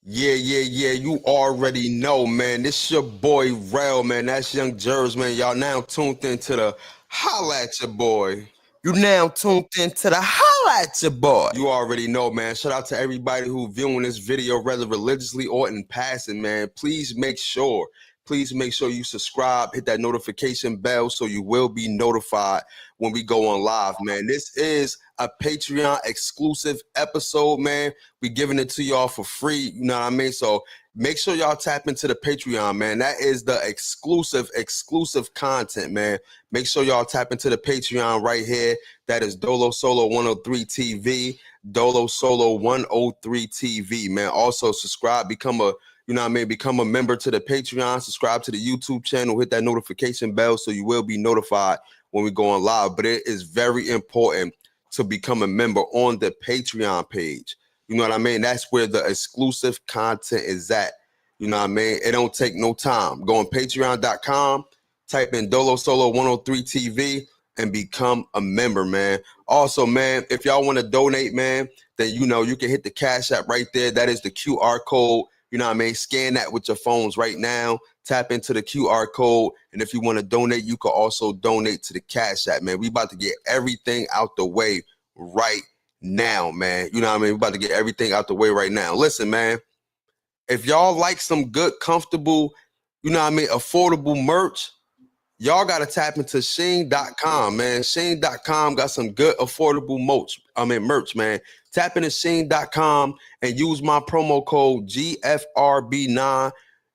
Yeah. You already know, man. This your boy Rel, man. That's Young Jers, man. Y'all now tuned into the Holla at Your Boy. You now tuned into the Holla at Your Boy. You already know, man. Shout out to everybody who viewing this video, whether religiously or in passing, man. Please make sure you subscribe, hit that notification bell so you will be notified when we go on live, man. This is a Patreon exclusive episode, man. We giving it to y'all for free, you know what I mean? So make sure y'all tap into the Patreon, man. That is the exclusive content, man. Make sure y'all tap into the Patreon right here. That is Dolo Solo 103 TV, Dolo Solo 103 TV, man. Also subscribe, become a become a member to the Patreon, subscribe to the YouTube channel, hit that notification bell so you will be notified when we go on live. But it is very important to become a member on the Patreon page. You know what I mean? That's where the exclusive content is at. You know what I mean? It don't take no time. Go on patreon.com, type in Dolo Solo 103 TV and become a member, man. Also, man, if y'all want to donate, man, then you can hit the Cash App right there. That is the QR code. You know what I mean? Scan that with your phones right now. Tap into the QR code. And if you want to donate, you can also donate to the Cash App, man. We about to get everything out the way right now, man. You know what I mean? We about to get everything out the way right now. Listen, man. If y'all like some good, comfortable, affordable merch, y'all got to tap into SHEIN.com, man. SHEIN.com got some good, affordable merch, man. Tap into SHEIN.com and use my promo code GFRB9,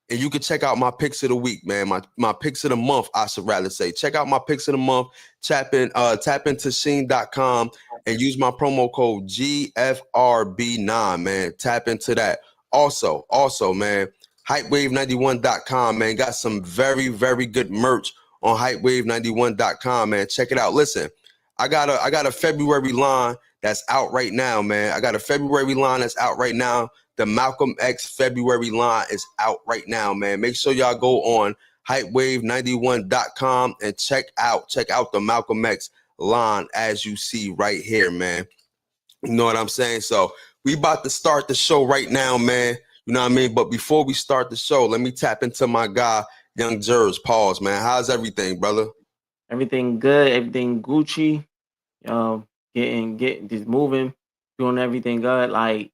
and you can check out my picks of the week, man. My picks of the month, I should rather say. Check out my picks of the month. Tap into SHEIN.com and use my promo code GFRB9, man. Tap into that. Also, man, HypeWave91.com, man. Got some very, very good merch on HypeWave91.com, man. Check it out. Listen, I got a February line that's out right now, man. I got a February line that's out right now. The Malcolm X February line is out right now, man. Make sure y'all go on HypeWave91.com and check out the Malcolm X line as you see right here, man. You know what I'm saying? So we about to start the show right now, man. You know what I mean? But before we start the show, let me tap into my guy, Young Jers. Pause, man. How's everything, brother? Everything good. Everything Gucci. Getting just moving, doing everything good. Like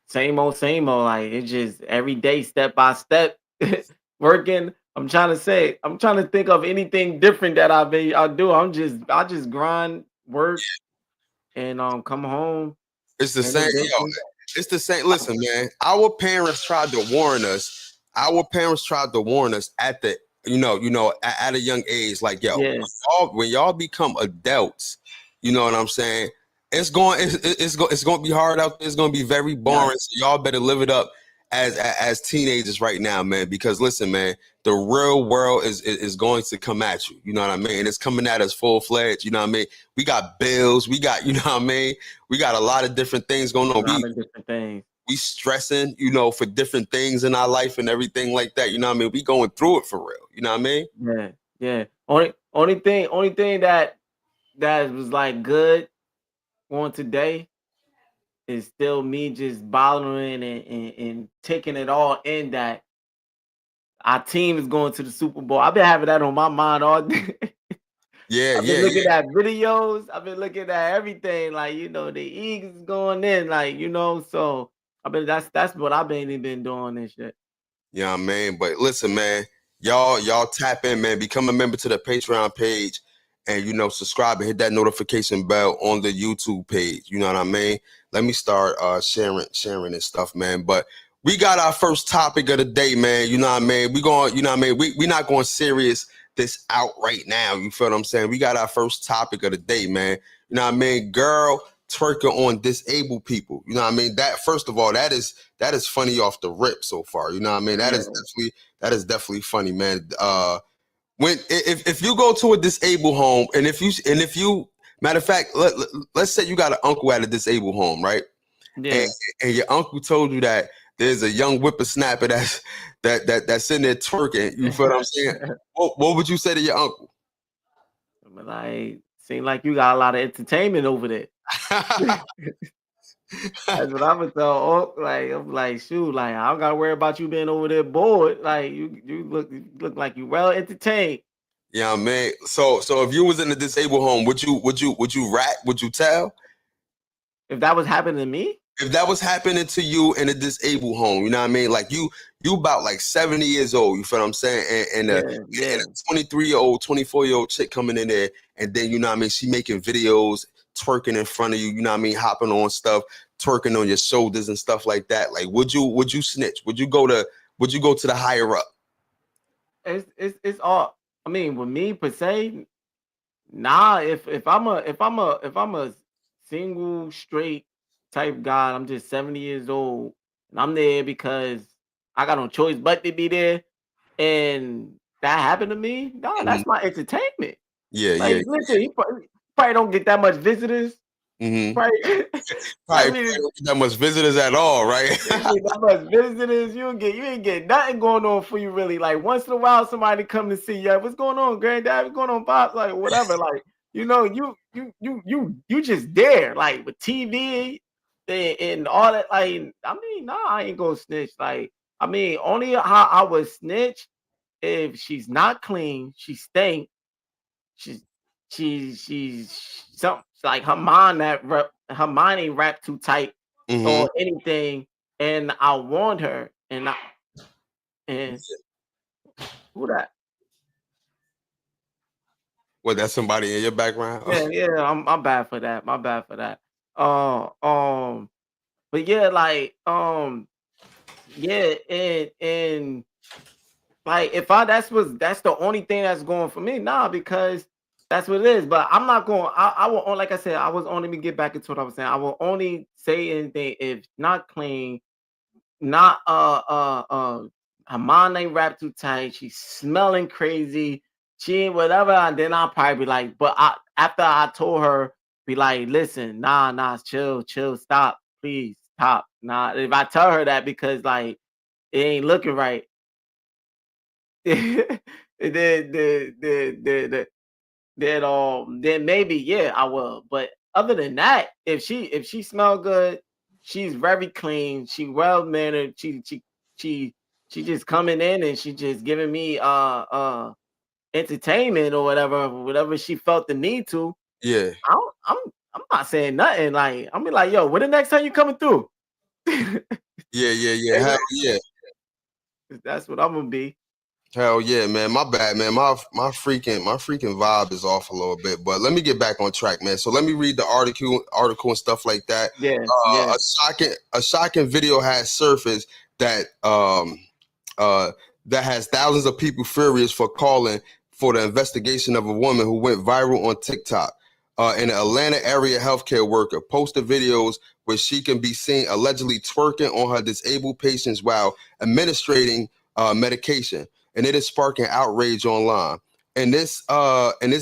same old. Like it's just every day, step by step, working. I'm trying to think of anything different that I do. I just grind, work, and come home. It's the same, yo. It's the same. Listen, man. Our parents tried to warn us. At the at a young age, like, yo, when y'all become adults, you know what I'm saying? It's going to be hard out there. It's going to be very boring. So y'all better live it up as teenagers right now, man. Because listen, man, the real world is going to come at you. You know what I mean? And it's coming at us full fledged. You know what I mean? We got bills. We got, you know what I mean? We got a lot of different things going on. We stressing, for different things in our life and everything like that. You know what I mean? We going through it for real. You know what I mean? Yeah. Only thing that was like good on today is still me just bothering and taking it all in that our team is going to the Super Bowl. I've been having that on my mind all day. I've been looking at videos. I've been looking at everything. Like, the Eagles going in, like, so that's what I've been doing and shit. Yeah, I mean, but listen, man, y'all tap in, man. Become a member to the Patreon page, and subscribe and hit that notification bell on the YouTube page. You know what I mean? Let me start sharing and stuff, man. But we got our first topic of the day, man. You know what I mean? We're not going serious this out right now. You feel what I'm saying? We got our first topic of the day, man. You know what I mean? Girl twerking on disabled people. You know what I mean? That, first of all, that is funny off the rip so far. You know what I mean? That is definitely funny, man. If you go to a disabled home, and if you matter of fact, let's say you got an uncle at a disabled home, right? Yeah. And your uncle told you that there's a young whippersnapper that's in there twerking. You feel what I'm saying? What would you say to your uncle? Like, seem like you got a lot of entertainment over there. That's what I'm gonna tell. Like I'm like, shoot, like I don't gotta worry about you being over there bored. Like you look like you well entertained. Yeah, man. So if you was in a disabled home, would you rat? Would you tell? If that was happening to me, If that was happening to you in a disabled home, you know what I mean? Like you about like 70 years old, you feel what I'm saying? yeah, And yeah. a 23-year-old, 24-year-old chick coming in there, and then you know what I mean, she making videos, twerking in front of you, you know what I mean, hopping on stuff, twerking on your shoulders and stuff like that. Like would you snitch? Would you go to the higher up? It's all. I mean, with me per se, nah. If I'm a single straight type guy, I'm just 70 years old, and I'm there because I got no choice but to be there, and that happened to me. Nah, Mhm. that's my entertainment. Yeah, Like, yeah. listen, you probably don't get that much visitors. Mm-hmm. Probably, I Probably mean, don't get that much visitors at all, right? you ain't get that much visitors. You ain't get nothing going on for you really. Like once in a while, somebody come to see you. "Yeah, what's going on, granddad? What's going on, pops? Like whatever. Like you just there. Like with TV and all that. Like I mean, nah, I ain't gonna snitch. Like I mean, only how I would snitch if she's not clean, she stink. She's she's some like her mind ain't wrapped too tight Mm-hmm. or anything. And I warned her, and who that? What, that's somebody in your background? Yeah, yeah. I'm bad for that. My bad for that. Uh, um, but yeah, like yeah, and like if I that's the only thing that's going for me, nah, because that's what it is. But I'm not going. I will only, like I said, I was only, let me get back into what I was saying. I will only say anything if not clean, not her mind ain't wrapped too tight. She's smelling crazy. She ain't whatever. And then I'll probably be like, but after I told her, be like, listen, nah, chill, stop, please, stop. Nah, if I tell her that because like it ain't looking right, then then maybe yeah I will. But other than that, if she smell good, she's very clean, she well mannered, she she just coming in and she just giving me entertainment or whatever she felt the need to. Yeah, I don't, I'm not saying nothing. Like I'm be like, yo, when the next time you coming through? yeah. Hey, Hell look, yeah. that's what I'm gonna be. Hell yeah, man. My bad, man. My freaking vibe is off a little bit. But let me get back on track, man. So let me read the article and stuff like that. Yeah, yeah, A shocking video has surfaced that uh that has thousands of people furious for calling for the investigation of a woman who went viral on TikTok. An Atlanta area healthcare worker posted videos where she can be seen allegedly twerking on her disabled patients while administrating medication, and it is sparking outrage online. In this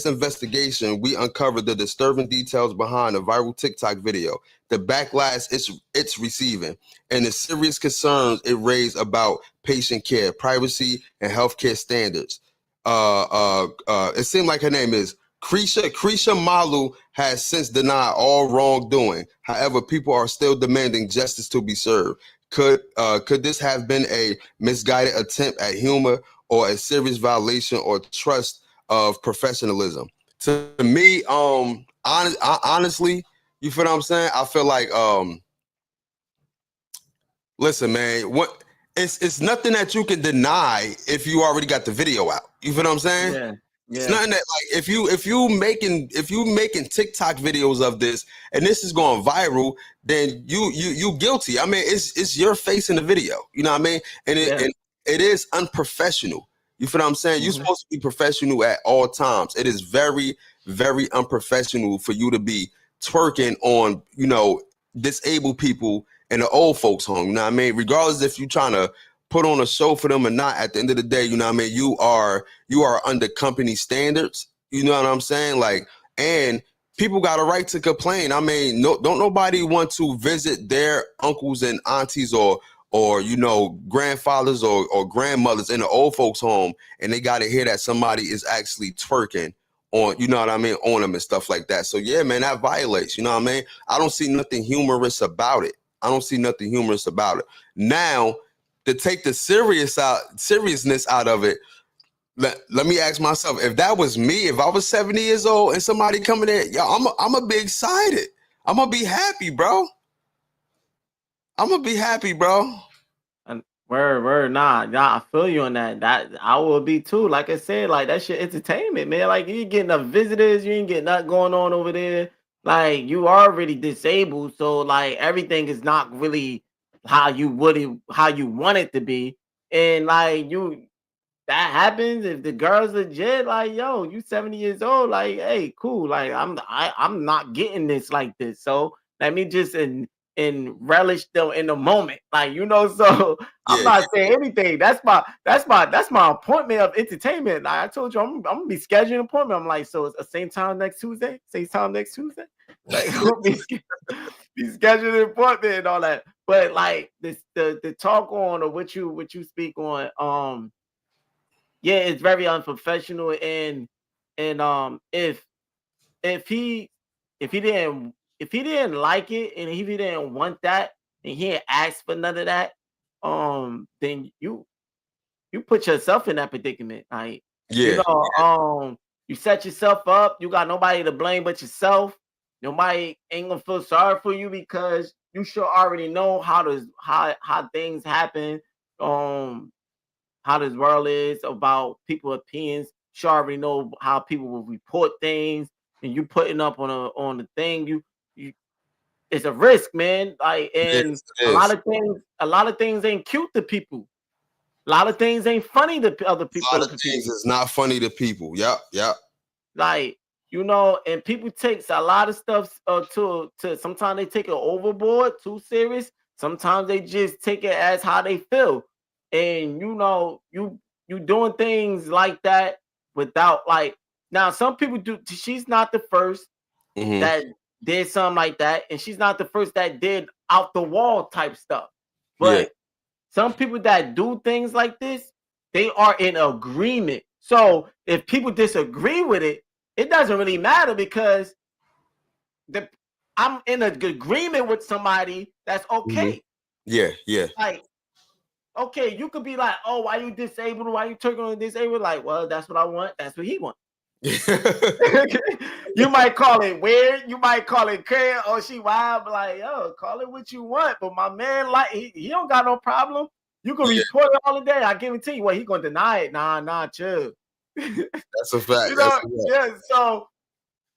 investigation, we uncovered the disturbing details behind a viral TikTok video, the backlash it's receiving, and the serious concerns it raised about patient care, privacy, and healthcare standards. It seemed like her name is Krisha Malu has since denied all wrongdoing. However, people are still demanding justice to be served. Could this have been a misguided attempt at humor or a serious violation or trust of professionalism? To me, honestly, you feel what I'm saying? I feel like listen, man, what it's nothing that you can deny if you already got the video out. You feel what I'm saying? yeah, It's yeah, nothing that, like, if you making TikTok videos of this and this is going viral, then you guilty. I mean, it's your face in the video. You know what I mean? And it yeah. and it is unprofessional. You feel what I'm saying? You're Mhm. supposed to be professional at all times. It is very, very unprofessional for you to be twerking on, disabled people in the old folks' home. You know what I mean? Regardless if you're trying to put on a show for them or not, at the end of the day, you know what I mean? You are under company standards. You know what I'm saying? Like, and people got a right to complain. I mean, no, don't nobody want to visit their uncles and aunties or grandfathers or grandmothers in the old folks home, and they got to hear that somebody is actually twerking on, you know what I mean, on them and stuff like that. So yeah, man, that violates, you know what I mean? I don't see nothing humorous about it. I don't see nothing humorous about it. Now, to take the seriousness out of it, let me ask myself, if that was me, if I was 70 years old and somebody coming in, yo, I'm gonna be excited. I'm gonna be happy, bro. I'm gonna be happy, bro. And word, nah, I feel you on that. That I will be too. Like I said, like that shit entertainment, man. Like you ain't getting enough visitors, you ain't getting nothing going on over there. Like you already disabled, so like everything is not really how you want it to be. And like that happens if the girl's legit, like yo, you 70 years old, like hey, cool. Like I'm not getting this like this. So let me just and relish them in the moment. Like, you know, so I'm Yeah, not saying anything. That's my appointment of entertainment. Like I told you, I'm gonna be scheduling an appointment. I'm like, so it's the same time next Tuesday? Same time next Tuesday? Like be scheduling an appointment and all that. But like this the talk on or what you speak on, yeah, it's very unprofessional and if he if he didn't like it and if he didn't want that and he didn't ask for none of that, then you put yourself in that predicament. Like, you yeah, know, you set yourself up, you got nobody to blame but yourself. Nobody ain't gonna feel sorry for you because you should already know how things happen. Um how this world is about people opinions. You already know how people will report things, and you putting up on the thing. You it's a risk, man. Like, it and is. It is. a lot of things ain't cute to people. A lot of things ain't funny to other A lot people. of To things people. is not funny to people. Yep, yep. Like, you know, and people takes a lot of stuff to sometimes they take it overboard, too serious. Sometimes they just take it as how they feel. And you know, you doing things like that without like now some people do she's not the first Hmm. that did something like that, and she's not the first that did out the wall type stuff. Yeah. But some people that do things like this, they are in agreement. So if people disagree with it, it doesn't really matter because the I'm in a good agreement with somebody that's Hmm. okay. Yeah, yeah. Like, okay, you could be like, oh, why you disabled? Why you turning on disabled? Like, well, that's what I want. That's what he wants. You might call it weird, you might call it crazy, or she wild, but like, yo, call it what you want. But my man, like, he don't got no problem. You can Yeah, report it all the day. I guarantee you, what he gonna deny it? Nah, chill. You that's a fact. That's know, a fact. yeah. So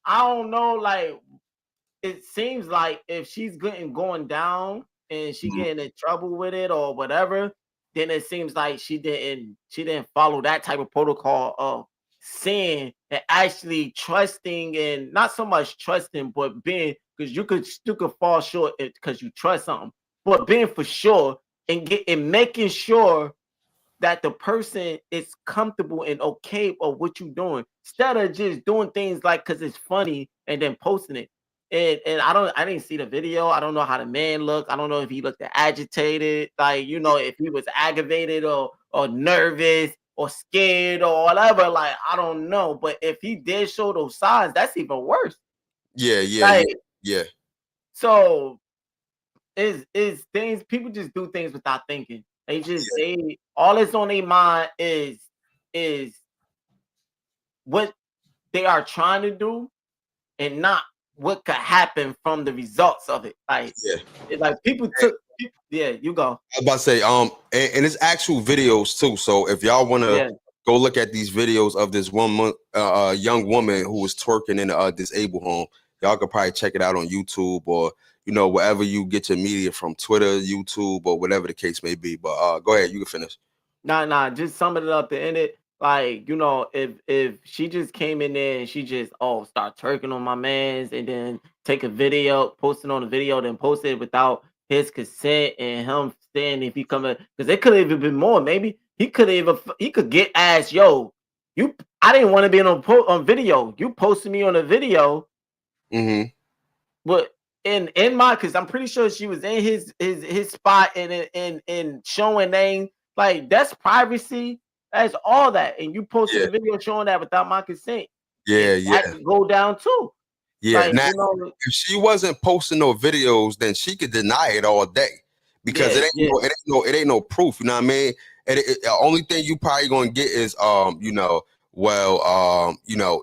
I don't know, like it seems like if she's getting going down and she Mhm. getting in trouble with it or whatever, then it seems like she didn't follow that type of protocol of seeing and actually trusting and not so much trusting, but being because you could fall short because you trust something, but being for sure and making sure that the person is comfortable and okay of what you're doing instead of just doing things like because it's funny and then posting it. And I didn't see the video. I don't know how the man looked. I don't know if he looked agitated, like you know, if he was aggravated or nervous or scared or whatever. Like I don't know. But if he did show those signs, that's even worse. Yeah, yeah, yeah, Like yeah, so is things people just do things without thinking. They all that's on their mind is what they are trying to do and not what could happen from the results of it. Like yeah. it's like people took yeah, you go. I was about to say, and it's actual videos too. So if y'all want to Yeah. go look at these videos of this young woman who was twerking in a disabled home, y'all could probably check it out on YouTube or wherever you get your media from, Twitter, YouTube, or whatever the case may be. But go ahead, you can finish. Nah, just summing it up to end it. Like, you know, if she just came in there and she just start twerking on my man's and then take a video, post it on the video, then post it without his consent and him saying if he come in, because it could have even been more. Maybe he could get asked, yo, I didn't want to be on video. You posted me on a video, Hmm. but in my because I'm pretty sure she was in his spot and showing name like that's privacy. That's all that, and you posted Yeah, a video showing that without my consent. Yeah, that yeah. could go down too. Yeah. Like, Now, you know, if she wasn't posting no videos, then she could deny it all day because yeah, yeah, it ain't no proof. You know what I mean? The only thing you probably gonna get is well,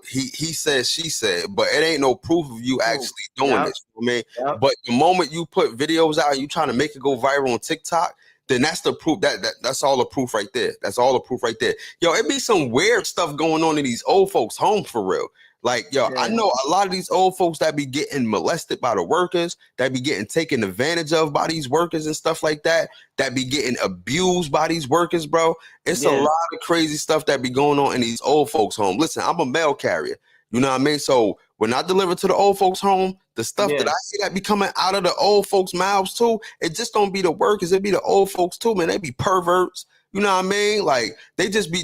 he said, she said, but it ain't no proof of you true. actually doing Yep, this. You know what I mean, yep, but the moment you put videos out and you trying to make it go viral on TikTok, then that's the proof. That's all the proof right there. That's all the proof right there. Yo, it be some weird stuff going on in these old folks' homes for real. Like, yo, I yeah, know a lot of these old folks that be getting molested by the workers, that be getting taken advantage of by these workers and stuff like that be getting abused by these workers, bro. It's a yeah, lot of crazy stuff that be going on in these old folks' home. Listen, I'm a mail carrier. You know what I mean? So when I deliver to the old folks' home, the stuff that yeah. I see that be coming out of the old folks' mouths too, it just don't be the workers, it be the old folks too, man. They be perverts. You know what I mean? Like they just be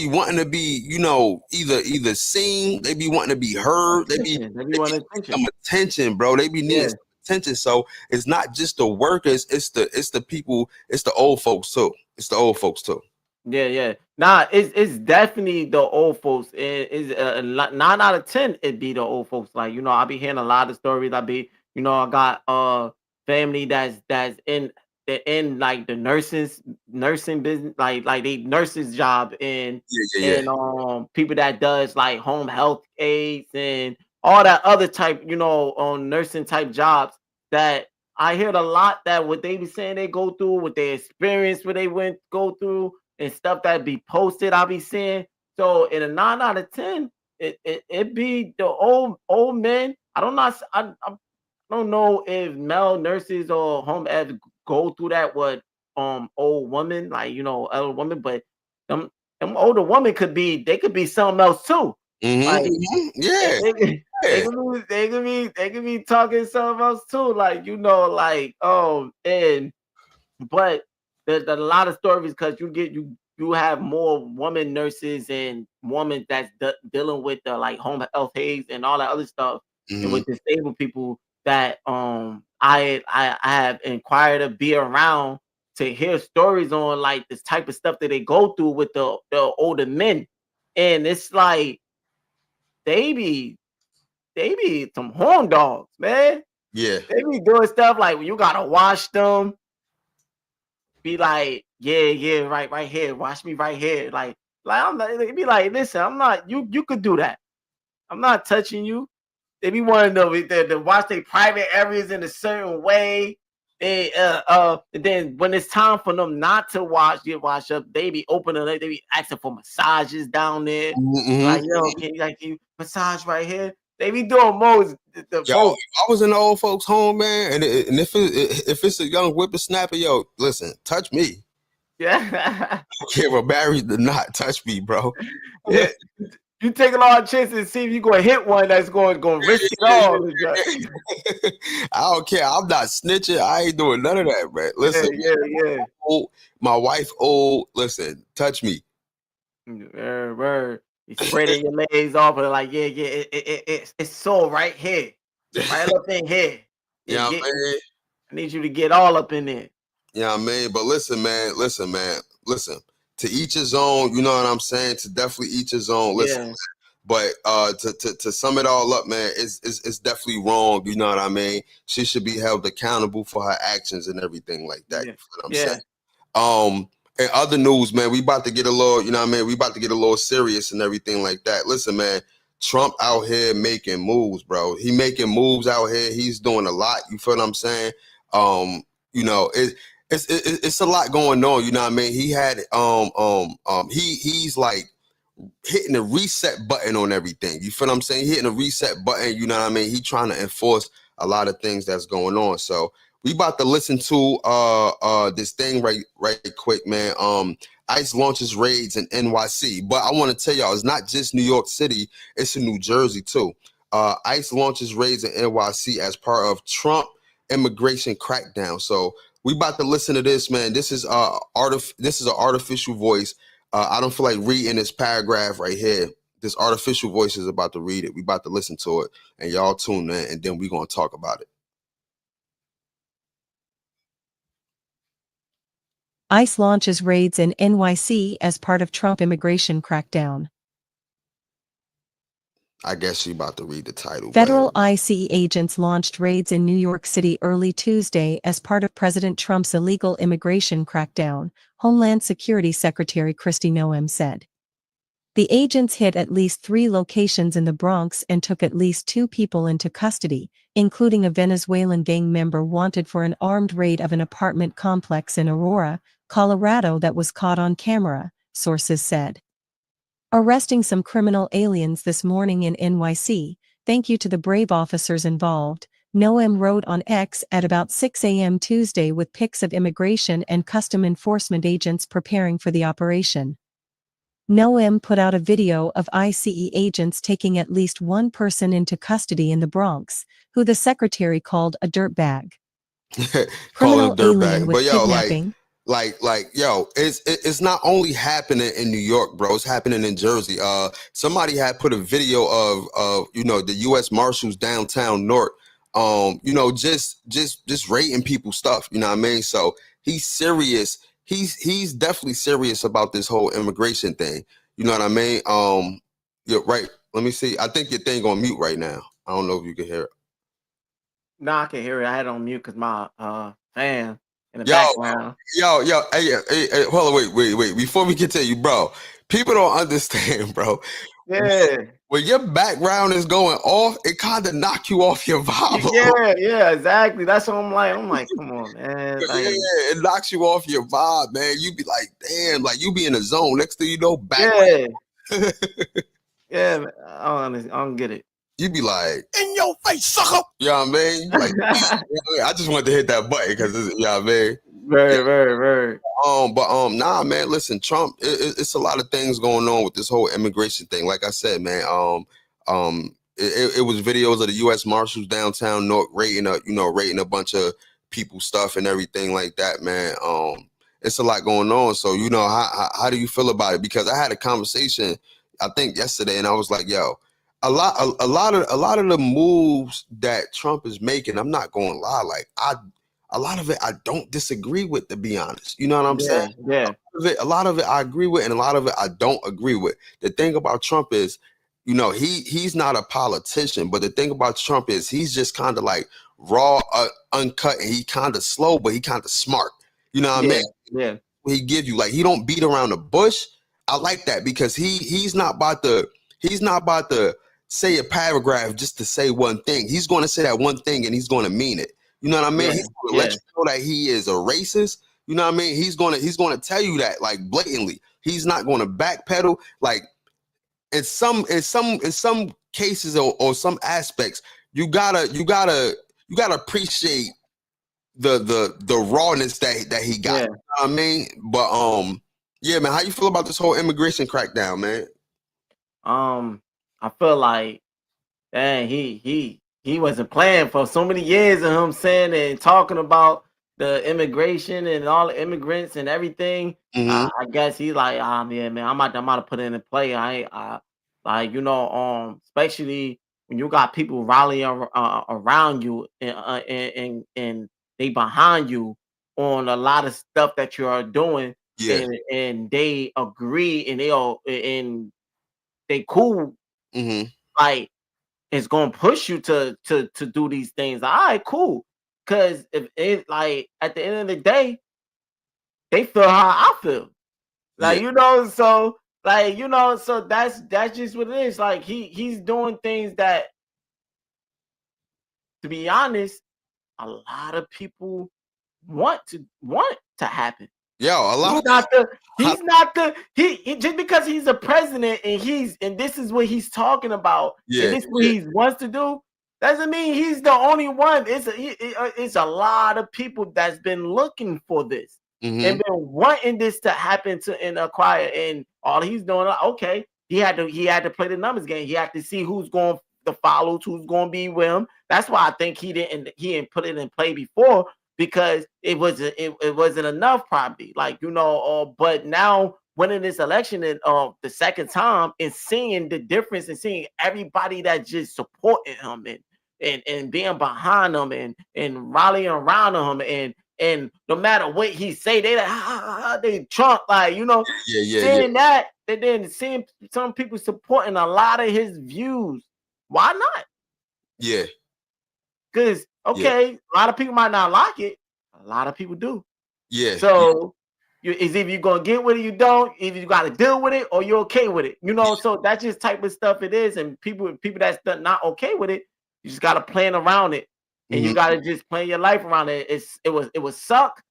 wanting to be, either seen, they be wanting to be heard, Attention. they be Everyone needing attention. some attention, bro. They be needing Yeah. some attention. So it's not just the workers, it's the people, it's the old folks too. It's the old folks too. Yeah, yeah. Nah, it's definitely the old folks. Is a lot, 9 out of 10. It be the old folks. Like, you know, I be hearing a lot of stories. I got family that's in like the nursing business, like they nurses job, Yeah, yeah, yeah. and people that does like home health aides and all that other type, on nursing type jobs. That I heard a lot that what they be saying they go through, what they experience, what they went go through and stuff that be posted, I be seeing. So in a 9 out of 10, it be the old men. I don't know if male nurses or home ed go through that with old women, like, elder women, but them them older women could be something else too. Mm-hmm, Like mm-hmm. they Yeah, they, be- yeah, they could be talking something else too. Like, like and but there's a lot of stories because you have more woman nurses and women that's dealing with the like home health aides and all that other stuff, and mm-hmm. with disabled people that I have inquired to be around to hear stories on like this type of stuff that they go through with the older men, and it's like they be they be some horn dogs, man. Yeah, They be doing stuff like you gotta wash them, be like, yeah, yeah, right here. Watch me right here. Like I'm not, they be like, listen, I'm not you could do that. I'm not touching you. They be wanting to watch their private areas in a certain way. And then when it's time for them not to get washed up, they be opening it, they be asking for massages down there. mm-hmm. Like, yo, can you massage right here? They be doing most the Yo, most. I was in the old folks' home, man, and if it's a young whippersnapper, yo, listen, touch me. Yeah. Care if I'm married or not, touch me, bro. Yeah. You take a lot of chances and see if you gonna hit one that's going risk it Yeah, all. yeah. I don't care. I'm not snitching. I ain't doing none of that, man. Yeah, Listen, yeah, yeah. old, my wife old. Listen, touch me. Word. You spreading your legs off and like, yeah, yeah, it's sore right here, right up in here. You Yeah, know what get. I mean? I need you to get all up in there. You know what I mean? But listen, man. Listen. To each his own. You know what I'm saying? To definitely each his own. Listen. Yeah, But to sum it all up, man, it's definitely wrong. You know what I mean? She should be held accountable for her actions and everything like that. You yeah, feel what I'm saying? yeah, In other news, man, we about to get a little, you know what I mean? We about to get a little serious and everything like that. Listen, man, Trump out here making moves, bro. He making moves out here. He's doing a lot. You feel what I'm saying? Um, you know, it's a lot going on. You know what I mean? He had he's like hitting the reset button on everything. You feel what I'm saying? Hitting the reset button, you know what I mean? He trying to enforce a lot of things that's going on. So we about to listen to this thing right quick, man. ICE launches raids in NYC. But I want to tell y'all, it's not just New York City, it's in New Jersey too. ICE launches raids in NYC as part of Trump immigration crackdown. So we about to listen to this, man. This is this is an artificial voice. I don't feel like reading this paragraph right here. This artificial voice is about to read it. We about to listen to it, and y'all tune in, and then we gonna talk about it. ICE launches raids in NYC as part of Trump immigration crackdown. I guess you about to read the title. Federal But ICE agents launched raids in New York City early Tuesday as part of President Trump's illegal immigration crackdown, Homeland Security Secretary Kristi Noem said. The agents hit at least 3 locations in the Bronx and took at least 2 people into custody, including a Venezuelan gang member wanted for an armed raid of an apartment complex in Aurora, Colorado that was caught on camera, sources said. Arresting some criminal aliens this morning in NYC, thank you to the brave officers involved, Noem wrote on X at about 6 a.m. Tuesday with pics of immigration and custom enforcement agents preparing for the operation. Noem put out a video of ICE agents taking at least 1 person into custody in the Bronx, who the secretary called a dirtbag. calling Criminal him alien dirtbag. with But yo, kidnapping. yo, it's not only happening in New York, bro. It's happening in Jersey. Somebody had put a video of the U.S Marshals downtown North. Just rating people's stuff. You know what I mean? So he's serious. He's definitely serious about this whole immigration thing. You know what I mean? Yeah, right. Let me see. I think your thing on mute right now. I don't know if you can hear it. No, I can hear it. I had it on mute because my fan in the Yo, background. hey, hold on, wait. Before we continue, bro, people don't understand, bro. Yeah. When your background is going off, it kind of knock you off your vibe. Yeah, exactly. That's what I'm like. I'm like, come on, man. Yeah, Like, it knocks you off your vibe, man. You be like, damn, like you be in the zone. Next thing you know, yeah, background. yeah. Man, I don't get it. You be like, in your face, sucker. You know what I mean? You be like, I just wanted to hit that button because, you know what I mean? Very. Nah, man. Listen, Trump. It's a lot of things going on with this whole immigration thing. Like I said, man. It was videos of the U.S Marshals downtown North rating a bunch of people's stuff and everything like that, man. It's a lot going on. So how do you feel about it? Because I had a conversation, I think yesterday, and I was like, yo, a lot of the moves that Trump is making, I'm not going to lie, like a lot of it I don't disagree with, to be honest. You know what I'm saying? Yeah. A lot of it I agree with, and a lot of it I don't agree with. The thing about Trump is, he's not a politician, but the thing about Trump is he's just kind of like raw, uncut, and he kind of slow, but he kind of smart. You know what I mean? Yeah. He give you, like, he don't beat around the bush. I like that because he's not about to say a paragraph just to say one thing. He's going to say that one thing and he's going to mean it. You know what I mean? Yeah, He's going to let you know that he is a racist. You know what I mean? He's going to tell you that, like, blatantly. He's not going to backpedal. Like, in some cases or some aspects, you gotta appreciate the rawness that he got. Yeah. You know what I mean? But yeah, man, how you feel about this whole immigration crackdown, man? I feel like, dang, he wasn't playing for so many years of him saying and talking about the immigration and all the immigrants and everything. Mm-hmm. I guess he's like, yeah, man, I'm about to put it in play. I like, especially when you got people rallying around you and they behind you on a lot of stuff that you are doing, Yeah. and they agree and they cool, Mm-hmm. like, it's gonna push you to do these things. All right, cool. Cause if it, like, at the end of the day, they feel how I feel. Yeah. Like, so that's just what it is. Like, he's doing things that, to be honest, a lot of people want to happen. Yo, a lot of He just because he's a president and this is what he's talking about, and this is what he wants to do, doesn't mean he's the only one. It's a lot of people that's been looking for this and been wanting this to happen and acquire, and all he's doing, okay, he had to play the numbers game. He had to see who's going to follow, who's going to be with him. That's why I think he didn't put it in play before, because it wasn't enough, probably, like, but now winning this election and the second time, and seeing the difference and seeing everybody that just supporting him and being behind him and rallying around him, and no matter what he say, they Trump, like, seeing that, and then seeing some people supporting a lot of his views Why not? Yeah. Because Yeah. okay, a lot of people might not like it. A lot of people do. Yeah. So is either you're gonna get with it, you don't. Either you got to deal with it, or you're okay with it. You know, so that's just type of stuff it is. And people that's not okay with it, you just got to plan around it, and you Mhm. got to just plan your life around it. It was suck,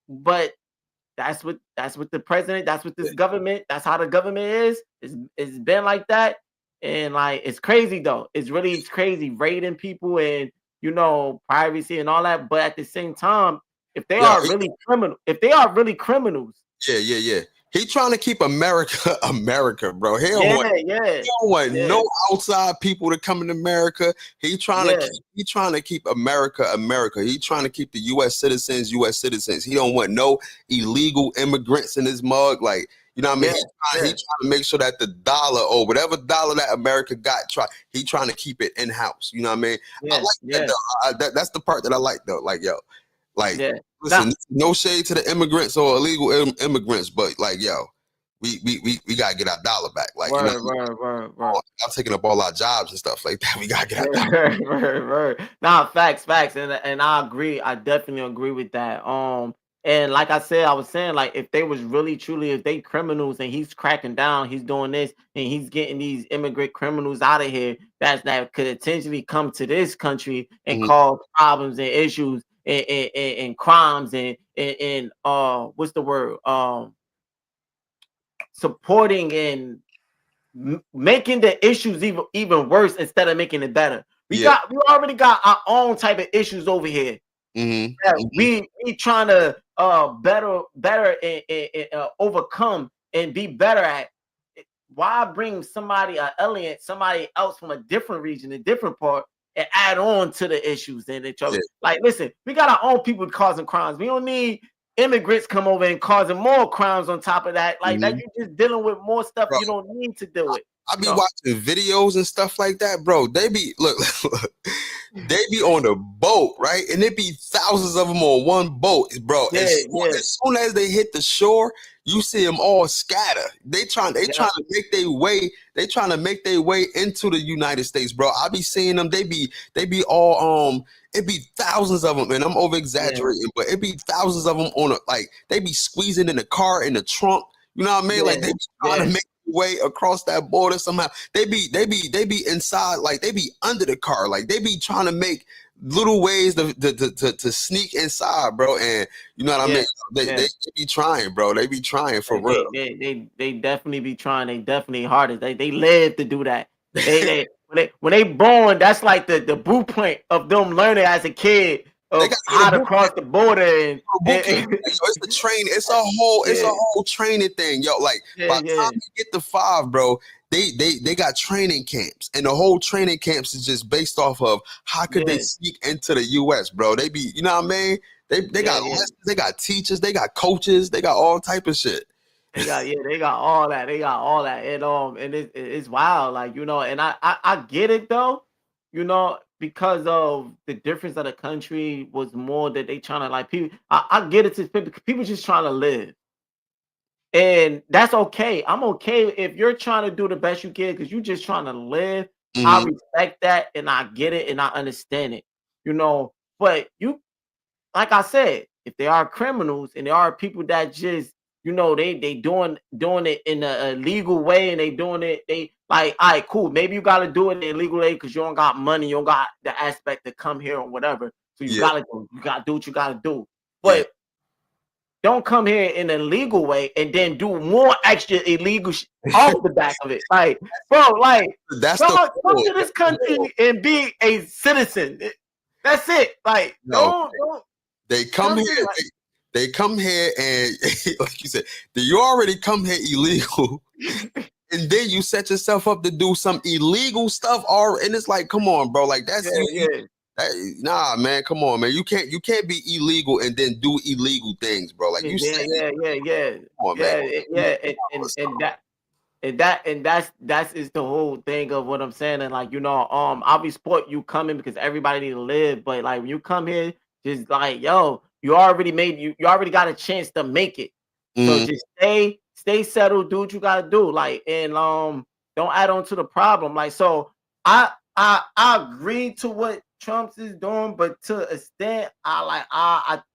but that's what the president. That's what this government. That's how the government is. It's been like that, and like it's crazy though. It's crazy raiding people and privacy and all that. But at the same time, if they Yo, are really criminal, if they are really criminals. yeah. He trying to keep America, America, bro. Yeah, He don't want yeah, no outside people to come in America. He trying yeah, to keep America, America. He trying to keep the U.S. citizens, U.S. citizens. He don't want no illegal immigrants in his mug. Like, you know what I mean? yeah, He trying to make sure that the dollar or whatever dollar that America got, he trying to keep it in house. You know what I mean? I yeah, like that yeah, though. That's the part that I like though. Like, yo, like, yeah. Now, listen, no shade to the immigrants or illegal immigrants, but like, yo, we gotta get our dollar back. Like, you know, word. I'm taking up all our jobs and stuff like that. We gotta get our dollar. Right. Nah, facts, and I agree. I definitely agree with that. And like I said, I was saying, like, if they was really truly, if they criminals and he's cracking down, he's doing this, and he's getting these immigrant criminals out of here, that could potentially come to this country and Mhm. cause problems and issues and crimes and what's the word? Supporting and making the issues even worse instead of making it better. Yeah. We already got our own type of issues over here that Mm-hmm. we trying to better and overcome and be better at. Why bring somebody an alien, somebody else from a different region, a different part, and add on to the issues and each other? Yeah. Like, listen, we got our own people causing crimes. We don't need immigrants come over and causing more crimes on top of that. Like that, Mm-hmm. you're just dealing with more stuff Bro, you don't need to deal with. I be So, watching videos and stuff like that, bro. They be look, they be on a boat, right? And it be thousands of them on one boat, bro. yeah, As soon as they hit the shore, you see them all scatter. They trying to make their way. They trying to make their way into the United States, bro. I be seeing them. They be all It be thousands of them, and I'm over exaggerating, but it be thousands of them like they be squeezing in the car in the trunk. You know what I mean? Like they be trying to make way across that border somehow. They be inside, like they be under the car, like they be trying to make little ways to sneak inside, bro. And you know what I mean? They be trying, bro. They be trying for real. They definitely be trying. They definitely hardest. They live to do that. When they born, that's like the blueprint of them learning as a kid They of got how to little cross the border boot camp. It's the train. It's a whole training thing, yo. Like by the time you get to 5, bro, they got training camps, and the whole training camps is just based off of how could they sneak into the U.S., bro. They be, you know what I mean? They got lessons, they got teachers, they got coaches, they got all type of shit. They got all that. They got all that. And it's wild, like, and I get it though, because of the difference of the country was more that they trying to like people. I get it to people just trying to live. And that's okay. I'm okay if you're trying to do the best you can because you're just trying to live. I Mm-hmm. respect that and I get it and I understand it, but you like I said, if they are criminals and there are people that just, they doing it in a legal way and they doing it, they like, all right, cool. Maybe you got to do it in a legal way because you don't got money, you don't got the aspect to come here or whatever. So you Yeah. gotta do what you gotta do. Yeah. But don't come here in a legal way and then do more extra illegal off the back of it. Like, bro, like That's come the to this country and be a citizen. That's it. Like, don't. They come here. They come here and like you said, you already come here illegal, and then you set yourself up to do some illegal stuff. And it's like, come on, bro. Like that's nah, man. Come on, man. You can't be illegal and then do illegal things, bro. Like you said, Come on, man. And that's is the whole thing of what I'm saying. And like, I respect you coming because everybody need to live. But like when you come here, just like, yo, you already got a chance to make it. So just stay settled, do what you gotta do. Like, and don't add on to the problem. Like, so I agree to what Trump is doing, but to an extent, I'm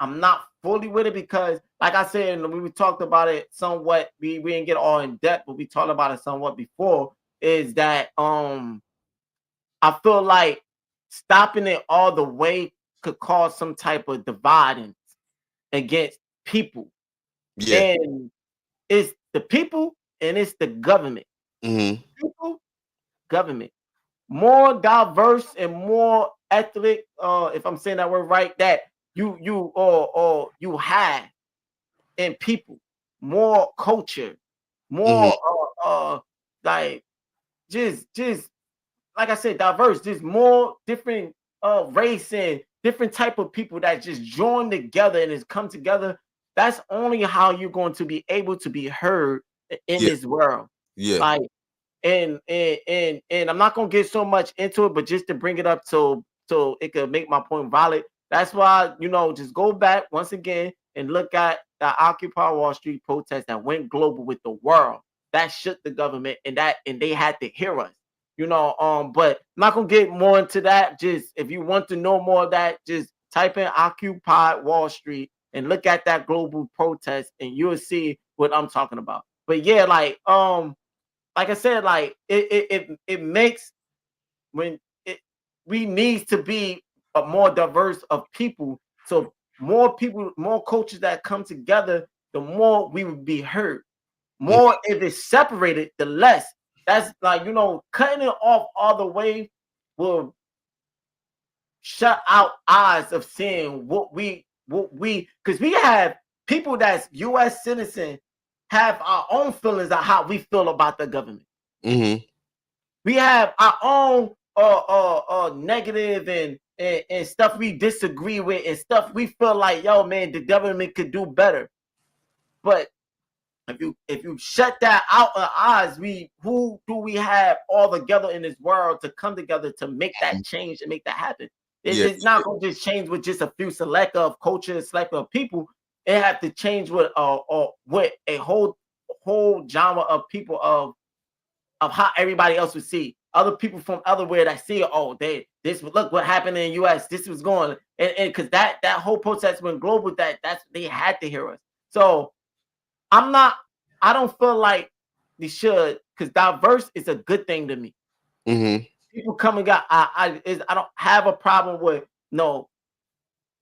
not fully with it because, like I said, and we talked about it somewhat. We didn't get all in depth, but we talked about it somewhat before. Is that I feel like stopping it all the way could cause some type of dividing against people, Yeah. and it's the people and it's the government. Mm-hmm. People, government. More diverse and more ethnic, if I'm saying that word right, that or you have in people, more culture, Mm-hmm. more like just like I said, diverse, just more different race and different type of people that just join together and has come together. That's only how you're going to be able to be heard in Yeah. this world. Yeah. Like and I'm not gonna get so much into it, but just to bring it up so it could make my point valid. That's why just go back once again and look at the Occupy Wall Street protest that went global with the world. That shook the government and they had to hear us. But I'm not gonna get more into that. Just if you want to know more of that, just type in Occupy Wall Street and look at that global protest and you'll see what I'm talking about. But yeah, like I said, like it makes when it we needs to be a more diverse of people. So more people, more cultures that come together, the more we would be heard. More if it's separated, the less. That's like cutting it off all the way will shut out eyes of seeing what we because we have people that's U.S. citizen have our own feelings of how we feel about the government. Mm-hmm. We have our own negative and stuff we disagree with and stuff we feel like, yo, man, the government could do better. But if you shut that out of eyes, who do we have all together in this world to come together to make that change and make that happen? Yeah. It's not going to just change with just a few select of culture, select of people. It have to change with with a whole genre of people of how everybody else would see. Other people from elsewhere that see, oh, this look what happened in the U.S. This was going, and because that whole protest went global, they had to hear us. So I'm not. I don't feel like they should, because diverse is a good thing to me. Mm-hmm. People come and go. I don't have a problem with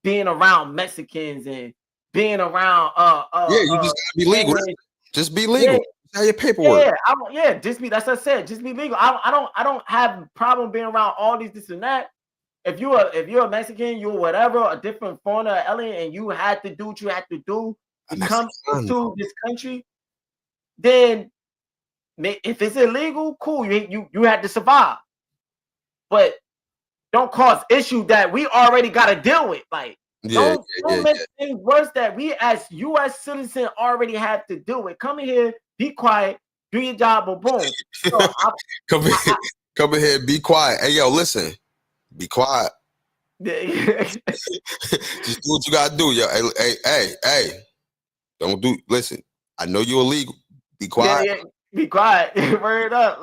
being around Mexicans and being around Yeah, you just gotta be legal. Spanish. Just be Yeah, legal. Have your paperwork. just be. That's what I said. Just be legal. I don't have a problem being around all these this and that. If you're a Mexican, you're whatever, a different foreigner, alien, and you had to do what you had to do to come into this country, then if it's illegal, cool. You had to survive, but don't cause issue that we already got to deal with. Like, Yeah, don't make things worse that we as U.S. citizen already have to deal with. Come in here, be quiet, do your job, or boom. So come in here, be quiet. Hey, yo, listen, be quiet. Just do what you gotta do, yo. Hey. Don't do. Listen, I know you're illegal. Be quiet. Yeah, be quiet. Word up,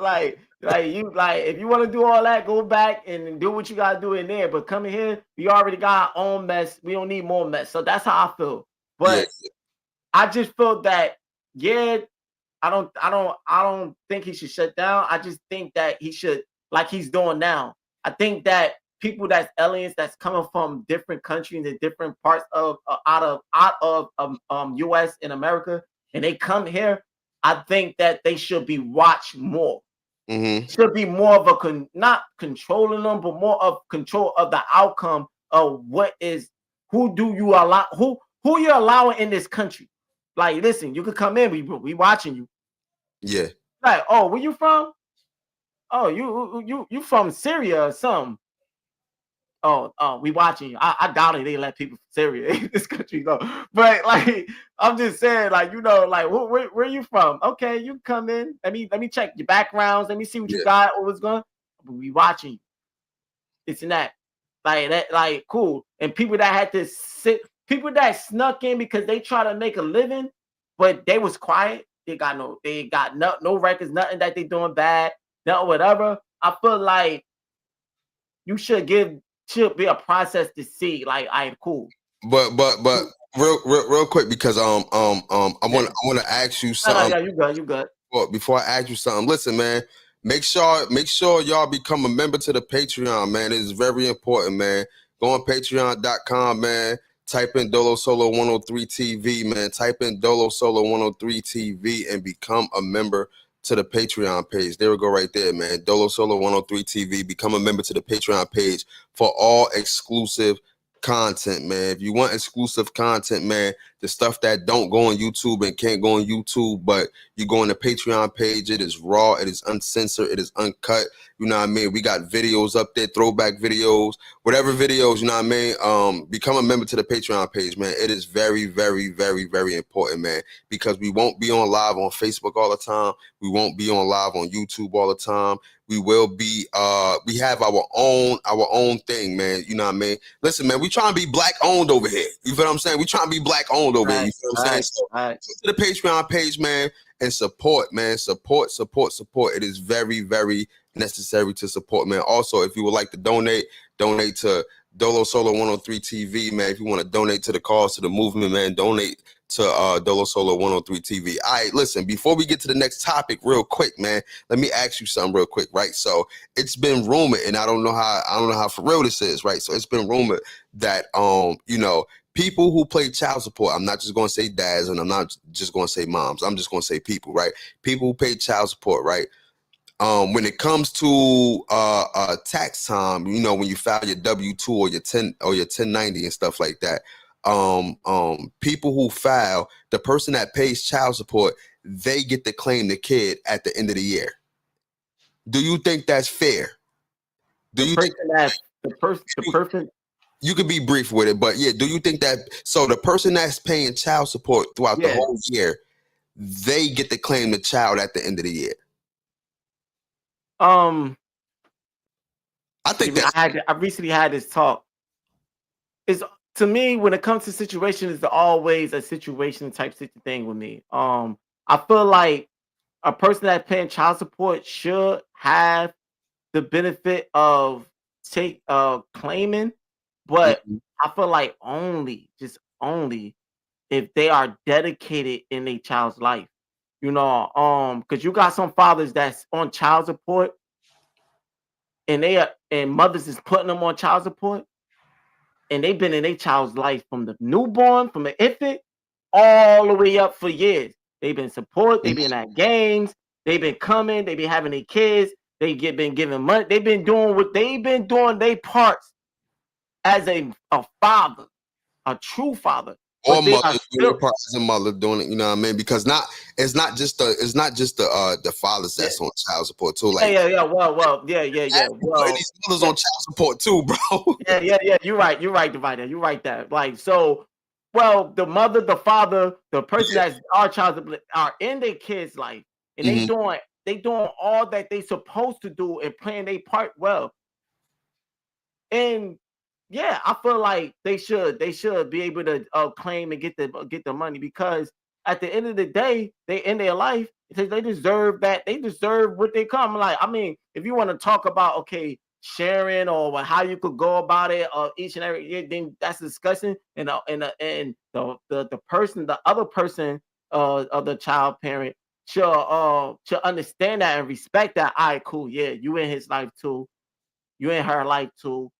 if you want to do all that, go back and do what you gotta do in there. But coming here, we already got our own mess. We don't need more mess. So that's how I feel. But I just feel that I don't think he should shut down. I just think that he should, like he's doing now. I think that people that's aliens that's coming from different countries and different parts of out of US and America, and they come here, I think that they should be watched more. Mm-hmm. Should be more of a not controlling them, but more of control of the outcome of who do you allow, who you're allowing in this country. Like, listen, you could come in, we watching you. Yeah. Like, oh, where you from? Oh, you from Syria or something? Oh, we watching you. I doubt it. They let people from Syria in this country go. But like, I'm just saying, like, like, where you from? Okay, you come in. Let me check your backgrounds. Let me see what you got. What was going? We watching you. It's in that, like cool. And people that had to people that snuck in because they try to make a living, but they was quiet. They got no records, nothing that they doing bad, nothing whatever. I feel like you should be a process to see. Like, all right, cool. But real quick, because I want to ask you No, something. yeah, you good. Well, before I ask you something, listen, man. Make sure y'all become a member to the Patreon, man. It is very important, man. Go on patreon.com, man. Type in Dolo Solo 103 TV, man. Type in Dolo Solo 103 TV and become a member to the Patreon page. There we go right there, man. Dolo Solo 103 TV. Become a member to the Patreon page for all exclusive content, man. If you want exclusive content, man, the stuff that don't go on YouTube and can't go on YouTube, but you go on the Patreon page, it is raw, it is uncensored, it is uncut. You know what I mean? We got videos up there, throwback videos, whatever videos, you know what I mean? Become a member to the Patreon page, man. It is very, very, very, very important, man, because we won't be on live on Facebook all the time. We won't be on live on YouTube all the time. We will be, we have our own thing, man. You know what I mean? Listen, man, we trying to be black owned over here. You feel what I'm saying? We trying to be black owned over here. You feel what I'm saying? So go to the Patreon page, man, and support, man. Support. It is very, very necessary to support, man. Also, if you would like to donate to Dolo Solo 103 TV, man. If you want to donate to the cause, to the movement, man, donate to Dolo Solo 103 TV. All right, listen, before we get to the next topic real quick, man, let me ask you something real quick, right? So it's been rumored, and I don't know how for real this is, right? So it's been rumored that you know, people who play child support, I'm not just going to say dads, and I'm not just going to say moms, I'm just going to say people, right? People who pay child support, right? When it comes to tax time, you know, when you file your W-2 or your 1090 and stuff like that, people who file, the person that pays child support, they get to claim the kid at the end of the year. Do you think that's fair? The person you could be brief with it, but yeah, do you think that, so the person that's paying child support throughout the whole year, they get to claim the child at the end of the year? I think I recently had this talk. It's, to me, when it comes to situations, it's always a situation type thing with me. I feel like a person that's paying child support should have the benefit of claiming, but I feel like only if they are dedicated in a child's life. You know, because you got some fathers that's on child support, and mothers is putting them on child support, and they've been in their child's life from the newborn, from the infant, all the way up for years. They've been support, they've been at games, they've been coming, they've been having their kids, been giving money, they've been doing what they've been doing their parts as a father, a true father. Or mother doing part as a mother doing it, you know what I mean? Because it's not just the fathers that's on child support too. Like yeah. Well, Well, these mothers on child support too, bro. Yeah. You're right, Divider. You're right that. Like, so, well, the mother, the father, the person that's our child support are in their kids' life, and they doing all that they supposed to do and playing their part well. And yeah, I feel like they should be able to claim and get the money, because at the end of the day, they in their life, they deserve that. They deserve what they come. Like, I mean, if you want to talk about sharing or how you could go about it, each and every year, then that's a discussion. And the person, the other person of the child parent should understand that and respect that. All right, cool. Yeah, you in his life too. You in her life too.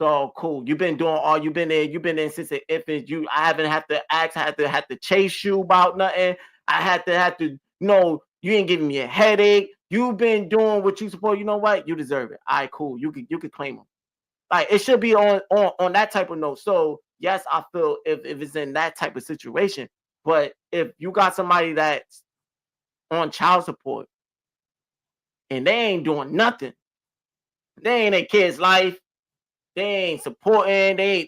So cool. You've been there. You've been there since the infant. I haven't had to ask. I had to chase you about nothing. I had to. No, you ain't giving me a headache. You've been doing what you supposed. You know what? You deserve it. All right, cool. You could claim them. Like, it should be on that type of note. So yes, I feel if it's in that type of situation. But if you got somebody that's on child support and they ain't doing nothing, they ain't a kid's life. They ain't supporting. They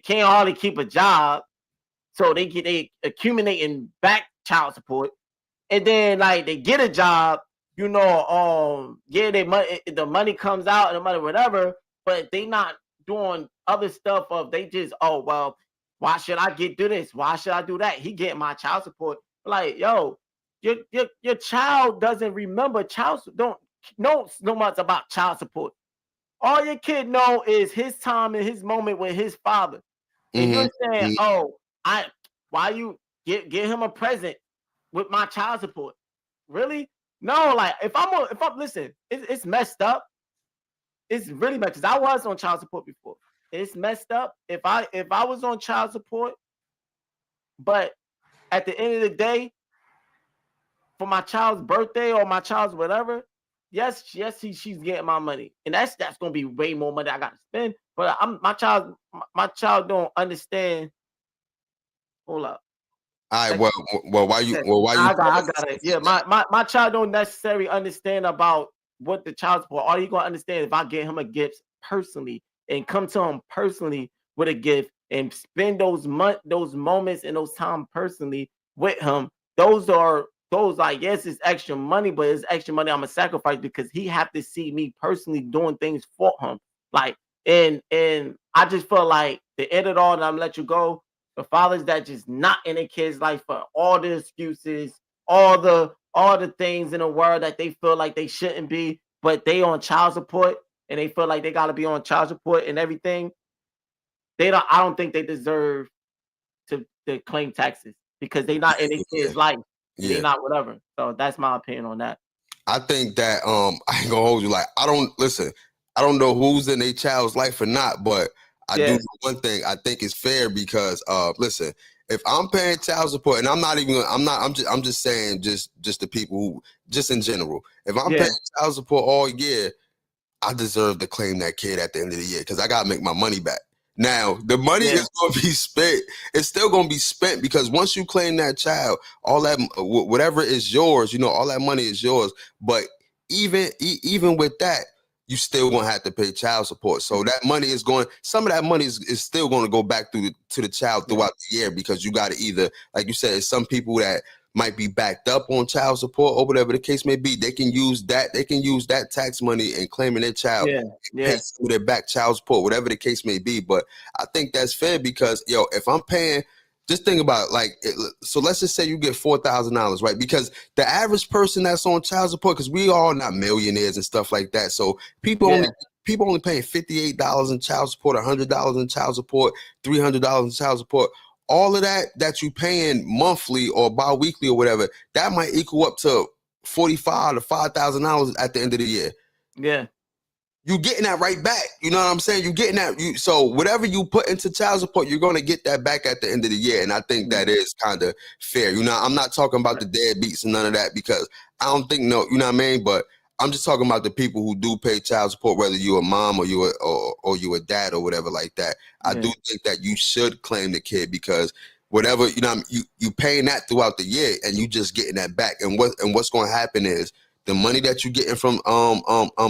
can't hardly keep a job, so they accumulating back child support, and then like they get a job, you know, the money comes out and the money whatever, but they not doing other stuff of they just, oh well, why should I do this? Why should I do that? He getting my child support. Like, yo, your child doesn't remember knows no much about child support. All your kid know is his time and his moment with his father. And Mm-hmm. you're saying, Mm-hmm. "Oh, why you get him a present with my child support?" Really? No, like if I'm listen, it's messed up. It's really messed. Cause I was on child support before. It's messed up. If I was on child support, but at the end of the day, for my child's birthday or my child's whatever, yes, she's getting my money, and that's gonna be way more money I got to spend. But my child don't understand. Hold up. All right. Like, yeah, Why you? I got it. Yeah, my child don't necessarily understand about what the child support. All he gonna understand if I get him a gift personally and come to him personally with a gift and spend those moments and those time personally with him. Those like, yes, it's extra money, but it's extra money I'm gonna sacrifice because he have to see me personally doing things for him. Like, and I just feel like the end of it all, and I'm gonna let you go, the fathers that just not in a kid's life for all the excuses, all the things in the world that they feel like they shouldn't be, but they on child support and they feel like they gotta be on child support and everything. I don't think they deserve to claim taxes because they not in a Yeah. kid's life and they Yeah. not whatever. So that's my opinion on that. I think that I ain't gonna hold you. Like I don't listen. I don't know who's in a child's life or not, but I do Yeah, know one thing. I think it's fair because listen, if I'm paying child support, and I'm just saying just the people who just in general. If I'm yeah, paying child support all year, I deserve to claim that kid at the end of the year because I gotta make my money back. Now the money yeah, is going to be spent. It's still going to be spent because once you claim that child, all that whatever is yours, all that money is yours. But even with that, you still going to have to pay child support. So that money is going. Some of that money is still going to go back to the child yeah, throughout the year because you got to either, like you said, some people that might be backed up on child support or whatever the case may be. They can use that tax money and claiming their child, yeah, pay yeah, some of their back child support, whatever the case may be. But I think that's fair because if I'm paying, just think about so let's just say you get $4,000, right? Because the average person that's on child support, because we all not millionaires and stuff like that. So yeah, people only paying $58 in child support, $100 in child support, $300 in child support. All of that you paying monthly or bi-weekly or whatever, that might equal up to $45 to $5,000 at the end of the year. yeah, You getting that right back. You know what I'm saying? You getting that. So whatever you put into child support, you're going to get that back at the end of the year. And I think that is kind of fair. I'm not talking about the deadbeats and none of that because I don't think you know what I mean? But I'm just talking about the people who do pay child support, whether you're a mom or you a dad or whatever like that. I yeah. do think that you should claim the kid because whatever, you paying that throughout the year and you just getting that back. And what's going to happen is the money that you getting from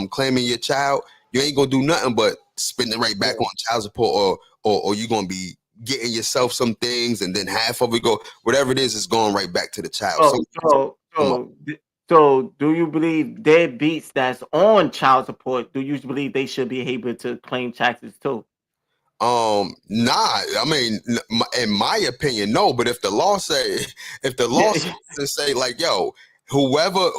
claiming your child, you ain't gonna do nothing but spend it right back Yeah. on child support, or you gonna be getting yourself some things and then half of it whatever it is going right back to the child. So So so so so do you believe deadbeats that's on child support? Do you believe they should be able to claim taxes too? nah, I mean, in my opinion, no. But if the law Yeah, say like, yo, whoever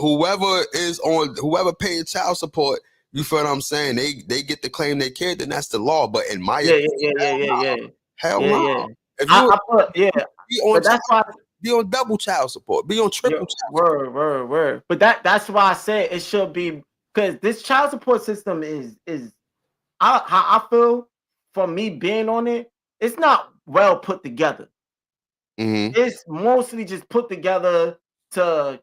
paying child support, you feel what I'm saying? They get to claim their kid, then that's the law. But in my yeah, opinion, yeah, yeah, yeah, yeah, hell yeah, no. yeah. If you I put yeah, be on but that's why be on double child support, be on yeah, triple child support. word. But that's why I said it should be because this child support system is how I feel from me being on it. It's not well put together. Mm-hmm. It's mostly just put together to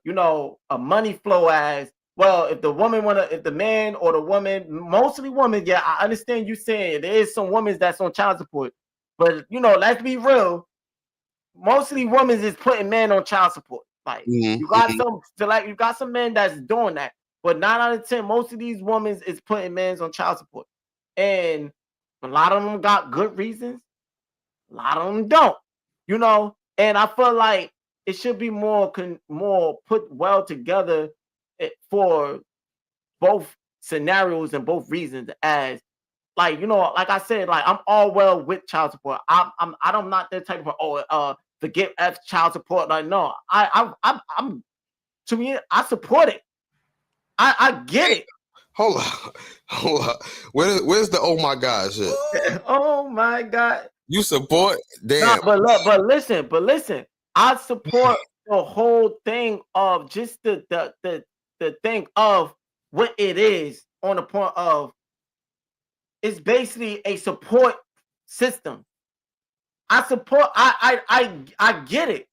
a money flow as well. If the man or the woman, mostly women, yeah, I understand you saying there is some women that's on child support, but let's be real, mostly women is putting men on child support. Like you got Mm-hmm. you got some men that's doing that, but 9 out of 10, most of these women is putting men on child support, and a lot of them got good reasons. A lot of them don't, and I feel like it should be more put well together for both scenarios and both reasons. As like I said, like I'm all well with child support. I'm not the type of forget F child support. Like no, I'm to me I support it. I get it. Hold up, hold up. Where's the oh my God shit? Oh my God. You support? Nah, Damn. but listen. I support the whole thing of just the thing of what it is on the point of it's basically a support system. I support. I get it,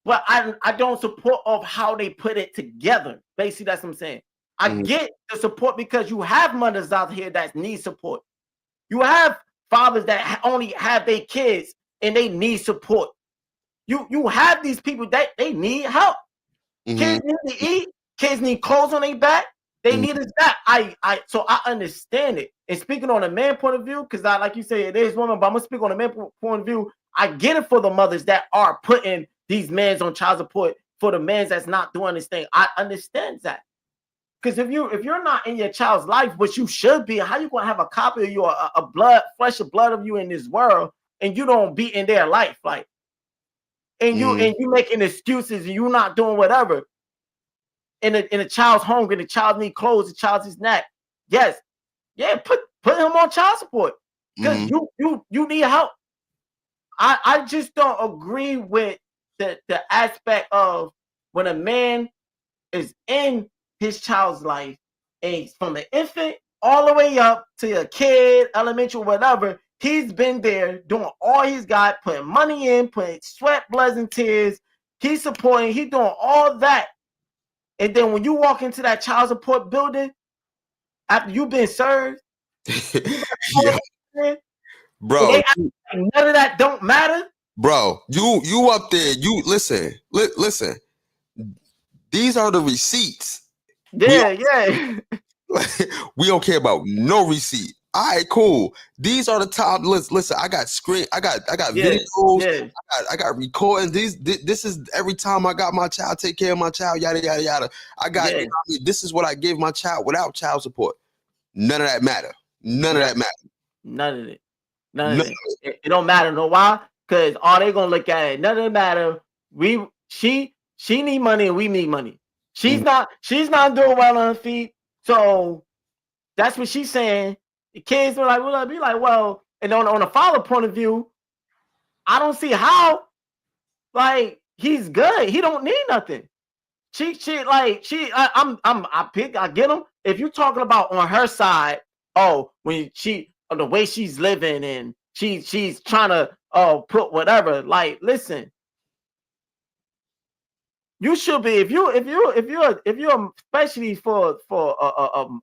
but I don't support of how they put it together. Basically, that's what I'm saying. I get the support because you have mothers out here that need support. You have fathers that only have their kids and they need support. You have these people that they need help. Kids need to eat. Kids need clothes on their back. They need us back. So I understand it. And speaking on a man point of view, because I like you say it is woman, but I'm gonna speak on a man point of view. I get it for the mothers that are putting these men on child support for the men that's not doing this thing. I understand that. Because if you're not in your child's life, which you should be, how you gonna have a copy of you, a flesh and blood of you in this world, and you don't be in their life, like, and you making excuses and you not doing whatever. In a child's hungry, the child need clothes, the child is not. Yes, yeah, put him on child support because you need help. I just don't agree with the aspect of when a man is in his child's life, and from the infant all the way up to a kid, elementary, whatever, he's been there doing all he's got, putting money in, putting sweat, blood, and tears. He's supporting, he's doing all that. And then when you walk into that child support building, after you've been served, Yeah. Bro, like none of that don't matter. Bro, you up there, you listen. These are the receipts. Yeah. We don't care about no receipt. All right, cool. These are the top. Listen, I got videos. I got recordings. This is every time I got my child, take care of my child, yada yada yada. I got you know what I mean? This is what I give my child without child support. None of that matter. None of that matter. None of it. None of it. It don't matter. No why? Because all they gonna look at it. None of it matter. She need money and we need money. She's not doing well on her feet. So that's what she's saying. The kids are like, well, be like, well, and on a father point of view, I don't see how, like, he's good. He don't need nothing. I get him. If you're talking about on her side, when the way she's living and she's trying to put whatever, like, listen, you should be if you're especially for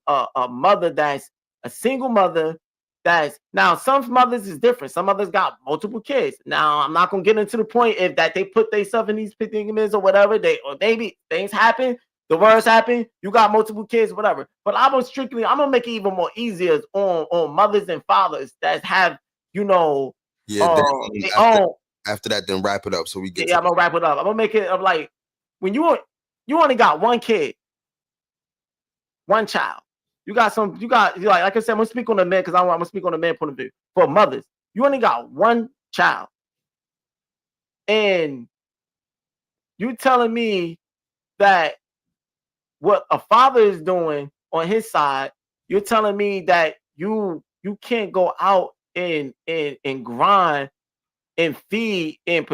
a mother that's a single mother. That's now some mothers is different. Some mothers got multiple kids. Now I'm not gonna get into the point if that they put themselves in these predicaments or whatever. Or maybe things happen, the worst happen. You got multiple kids, whatever. But I'm gonna make it even more easier on mothers and fathers that have after that, then wrap it up so we get. I'm gonna wrap it up. I'm gonna make it up like when you only got one kid, one child. You got like I said, I'm gonna speak on the men because I'm gonna speak on the man point of view. For mothers, you only got one child, and you telling me that what a father is doing on his side, you're telling me that you can't go out and grind and feed and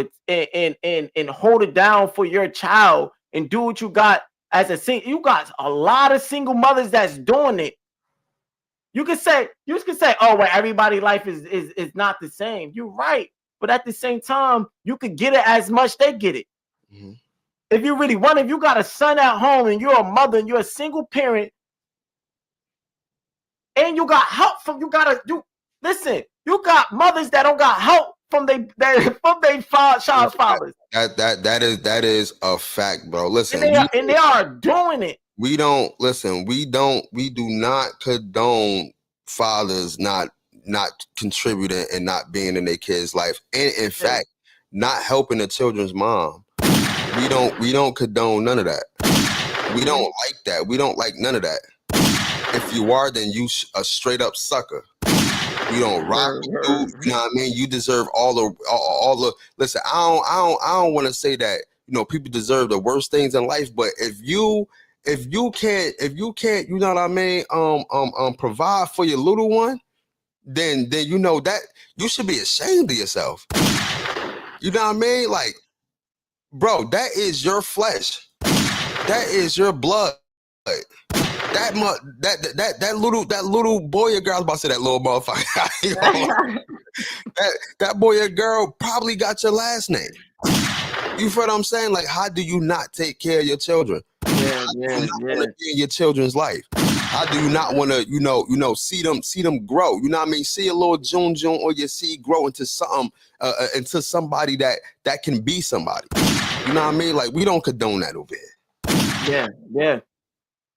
hold it down for your child and do what you got as a single. You got a lot of single mothers that's doing it. You can say, oh, well, everybody's life is not the same. You're right. But at the same time, you could get it as much they get it. If you really want, if you got a son at home and you're a mother and you're a single parent and you got help from, you got mothers that don't got help from their child's fathers. That is a fact, bro. Listen, and they are doing it. We do not condone fathers not contributing and not being in their kids' life, and in fact, not helping the children's mom. We don't condone none of that. We don't like that. We don't like none of that. If you are, then you a straight up sucker. We don't rock with you. You know what I mean? You deserve all the. Listen, I don't want to say that people deserve the worst things in life, but if you if you can't, you know what I mean, provide for your little one, then you know that you should be ashamed of yourself. You know what I mean? Like, bro, that is your flesh. That is your blood. That little boy or girl, I was about to say that little motherfucker. that boy or girl probably got your last name. You feel what I'm saying? Like, how do you not take care of your children? Yeah, yeah, Want to be in your children's life? How do you not want to, see them grow? You know what I mean? See a little June or your seed grow into something, into somebody that can be somebody. You know what I mean? Like, we don't condone that over here. Yeah, yeah.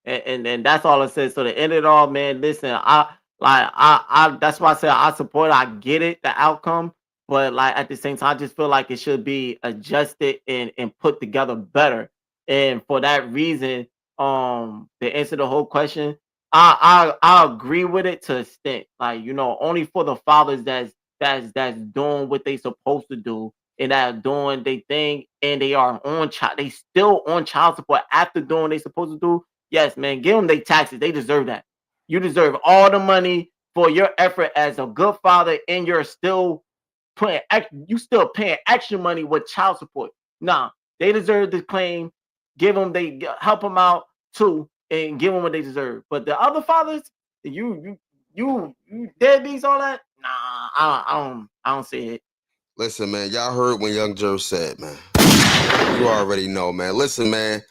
And that's all it says. So to end it all, man, listen, I that's why I said I support, I get it, the outcome, but like at the same time, I just feel like it should be adjusted and put together better. And for that reason, to answer the whole question, I agree with it to an extent. Like, only for the fathers that's doing what they supposed to do and that are doing their thing and they still on child support after doing what they supposed to do. Yes, man, give them their taxes. They deserve that. You deserve all the money for your effort as a good father, and you're still paying extra money with child support. Nah, they deserve the claim. Help them out too, and give them what they deserve. But the other fathers, you deadbeats, all that. Nah, I don't see it. Listen, man, y'all heard when Young Jerv said, man. You already know, man. Listen, man.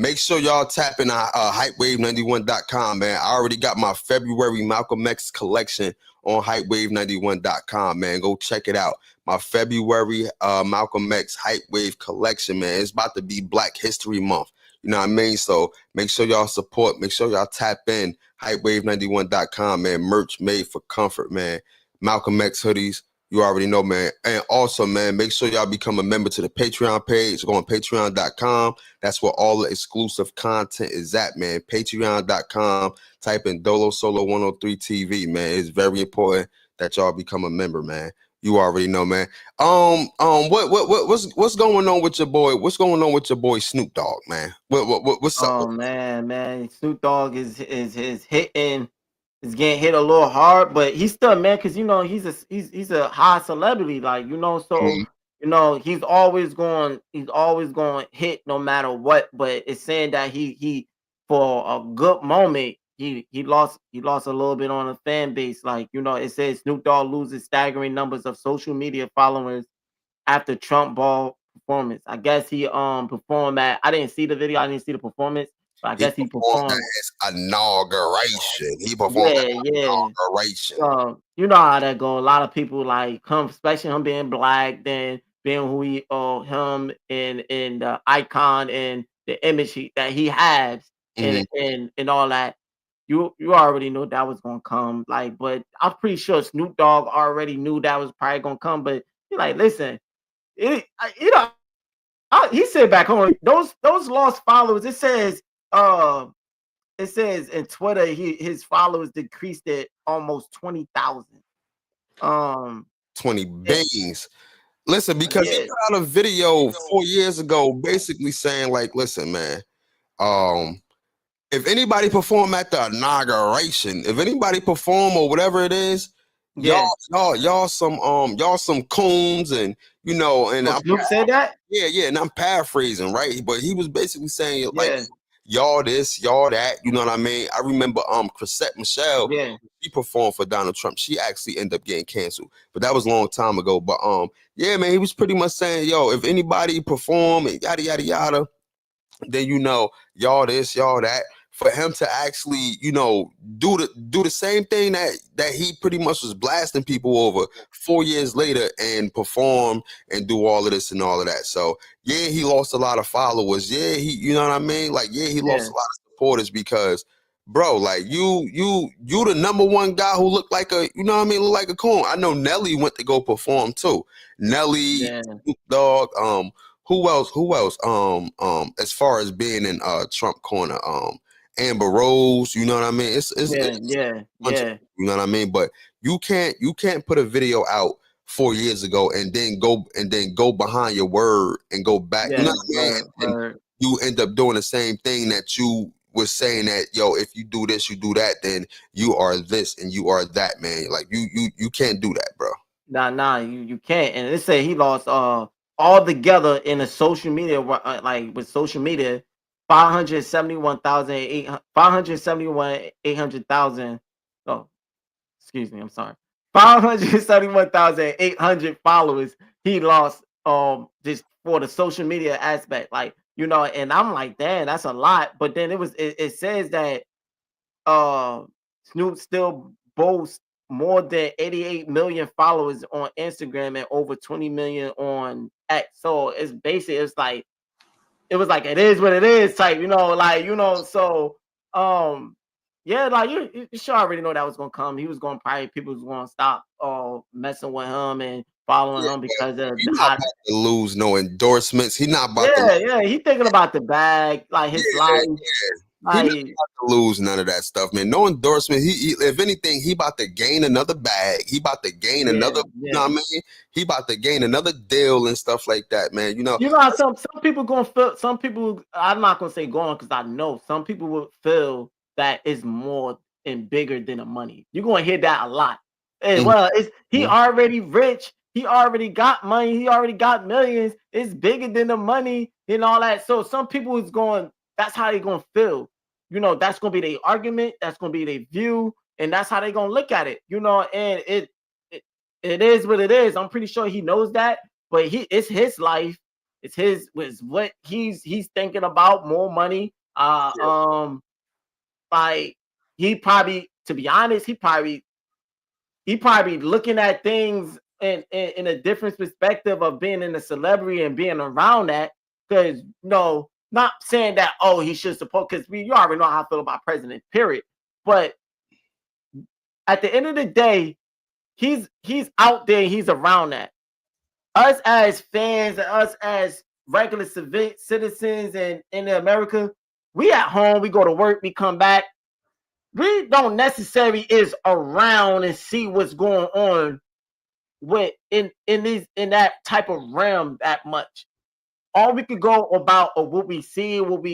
Make sure y'all tap in hypewave91.com, man. I already got my February Malcolm X collection on hypewave91.com, man. Go check it out. My February Malcolm X Hypewave collection, man. It's about to be Black History Month. You know what I mean? So make sure y'all support. Make sure y'all tap in hypewave91.com, man. Merch made for comfort, man. Malcolm X hoodies. You already know, man. And also, man, make sure y'all become a member to the Patreon page. Go on patreon.com. That's where all the exclusive content is at, man. Patreon.com. Type in Dolo Solo 103 TV, man. It's very important that y'all become a member, man. You already know, man. What's going on with your boy? What's going on with your boy Snoop Dogg, man? What's up? Oh man, Snoop Dogg is hitting. Is getting hit a little hard, but he's still man because he's a high celebrity, like so he's always going hit no matter what. But it's saying that he for a good moment he lost a little bit on the fan base, like it says Snoop Dogg loses staggering numbers of social media followers after Trump ball performance. I guess he performed at, I didn't see the video, I didn't see the performance, but I He guess he performed at performed. his inauguration. He performed Yeah, at yeah. inauguration. You know how that go. A lot of people like come, especially him being black, then being who he him and the icon and the image that he has and all that. You already knew that was gonna come. Like, but I'm pretty sure Snoop Dogg already knew that was probably gonna come. But you're like, listen, he said back home, those lost followers. It says in Twitter his followers decreased at almost 20,000. 20 it, beans. Listen, because he yeah, put out a video 4 years ago basically saying, like, listen, man, if anybody perform at the inauguration, if anybody perform or whatever it is, yeah. y'all some coons, and and Oh, Snoop said that? yeah, and I'm paraphrasing, right? But he was basically saying, like, Yeah, y'all this, y'all that, you know what I mean? I remember Chrisette Michelle, yeah, she performed for Donald Trump. She actually ended up getting canceled, but that was a long time ago. But yeah, man, he was pretty much saying, yo, if anybody perform and yada yada yada, then y'all this, y'all that. For him to actually, do the same thing that he pretty much was blasting people over 4 years later and perform and do all of this and all of that. So yeah, he lost a lot of followers. Yeah, you know what I mean? Like, yeah, he lost yeah, a lot of supporters because, bro, like you the number one guy who looked like a, you know what I mean, look like a coon. I know Nelly went to go perform too. Nelly, yeah, Snoop Dogg, who else? As far as being in Trump corner, Amber Rose, you know what I mean? It's yeah, a yeah, bunch of, yeah, you know what I mean? But you can't put a video out 4 years ago and then go behind your word and go back. You know yeah. what I mean? And Word. you end up doing the same thing that you was saying that, yo, if you do this, you do that, then you are this and you are that, man. Like you can't do that, bro. Nah, you can't. And it said he lost all together in the social media, like with social media, 571,800. Oh, excuse me, I'm sorry. 571,800 followers he lost just for the social media aspect. Like, and I'm like, damn, that's a lot. But then it says that Snoop still boasts more than 88 million followers on Instagram and over 20 million on X. So it's basically it was like it is what it is type, so yeah, like you should already know that was gonna come. He was gonna probably people was gonna stop messing with him and following Yeah, him because of he's not about to lose no endorsements. He not about to. yeah, he thinking about the bag, like his Yeah, life, he not like about to lose none of that stuff, man. No endorsement. He if anything, he about to gain another bag. He about to gain another. You know yeah. what I mean? He about to gain another deal and stuff like that, man. You know. You know how some people gonna feel, some people, I'm not gonna say going because I know some people will feel that it's more and bigger than the money. You're gonna hear that a lot. Hey, Mhm, well, he mhm. already rich, he already got money, he already got millions, it's bigger than the money and all that. So some people is going, that's how they gonna feel. That's gonna be their argument, that's gonna be their view, and that's how they gonna look at it, and it is what it is. I'm pretty sure he knows that, but it's his life. It's what he's thinking about, more money. Like he probably, to be honest, he probably looking at things in a different perspective of being in a celebrity and being around that. Because not saying that he should support, because you already know how I feel about president, period. But at the end of the day, he's out there, he's around that. Us as fans, us as regular citizens in America, we at home, we go to work, we come back. We don't necessarily is around and see what's going on with in that type of realm that much. All we could go about or what we see, what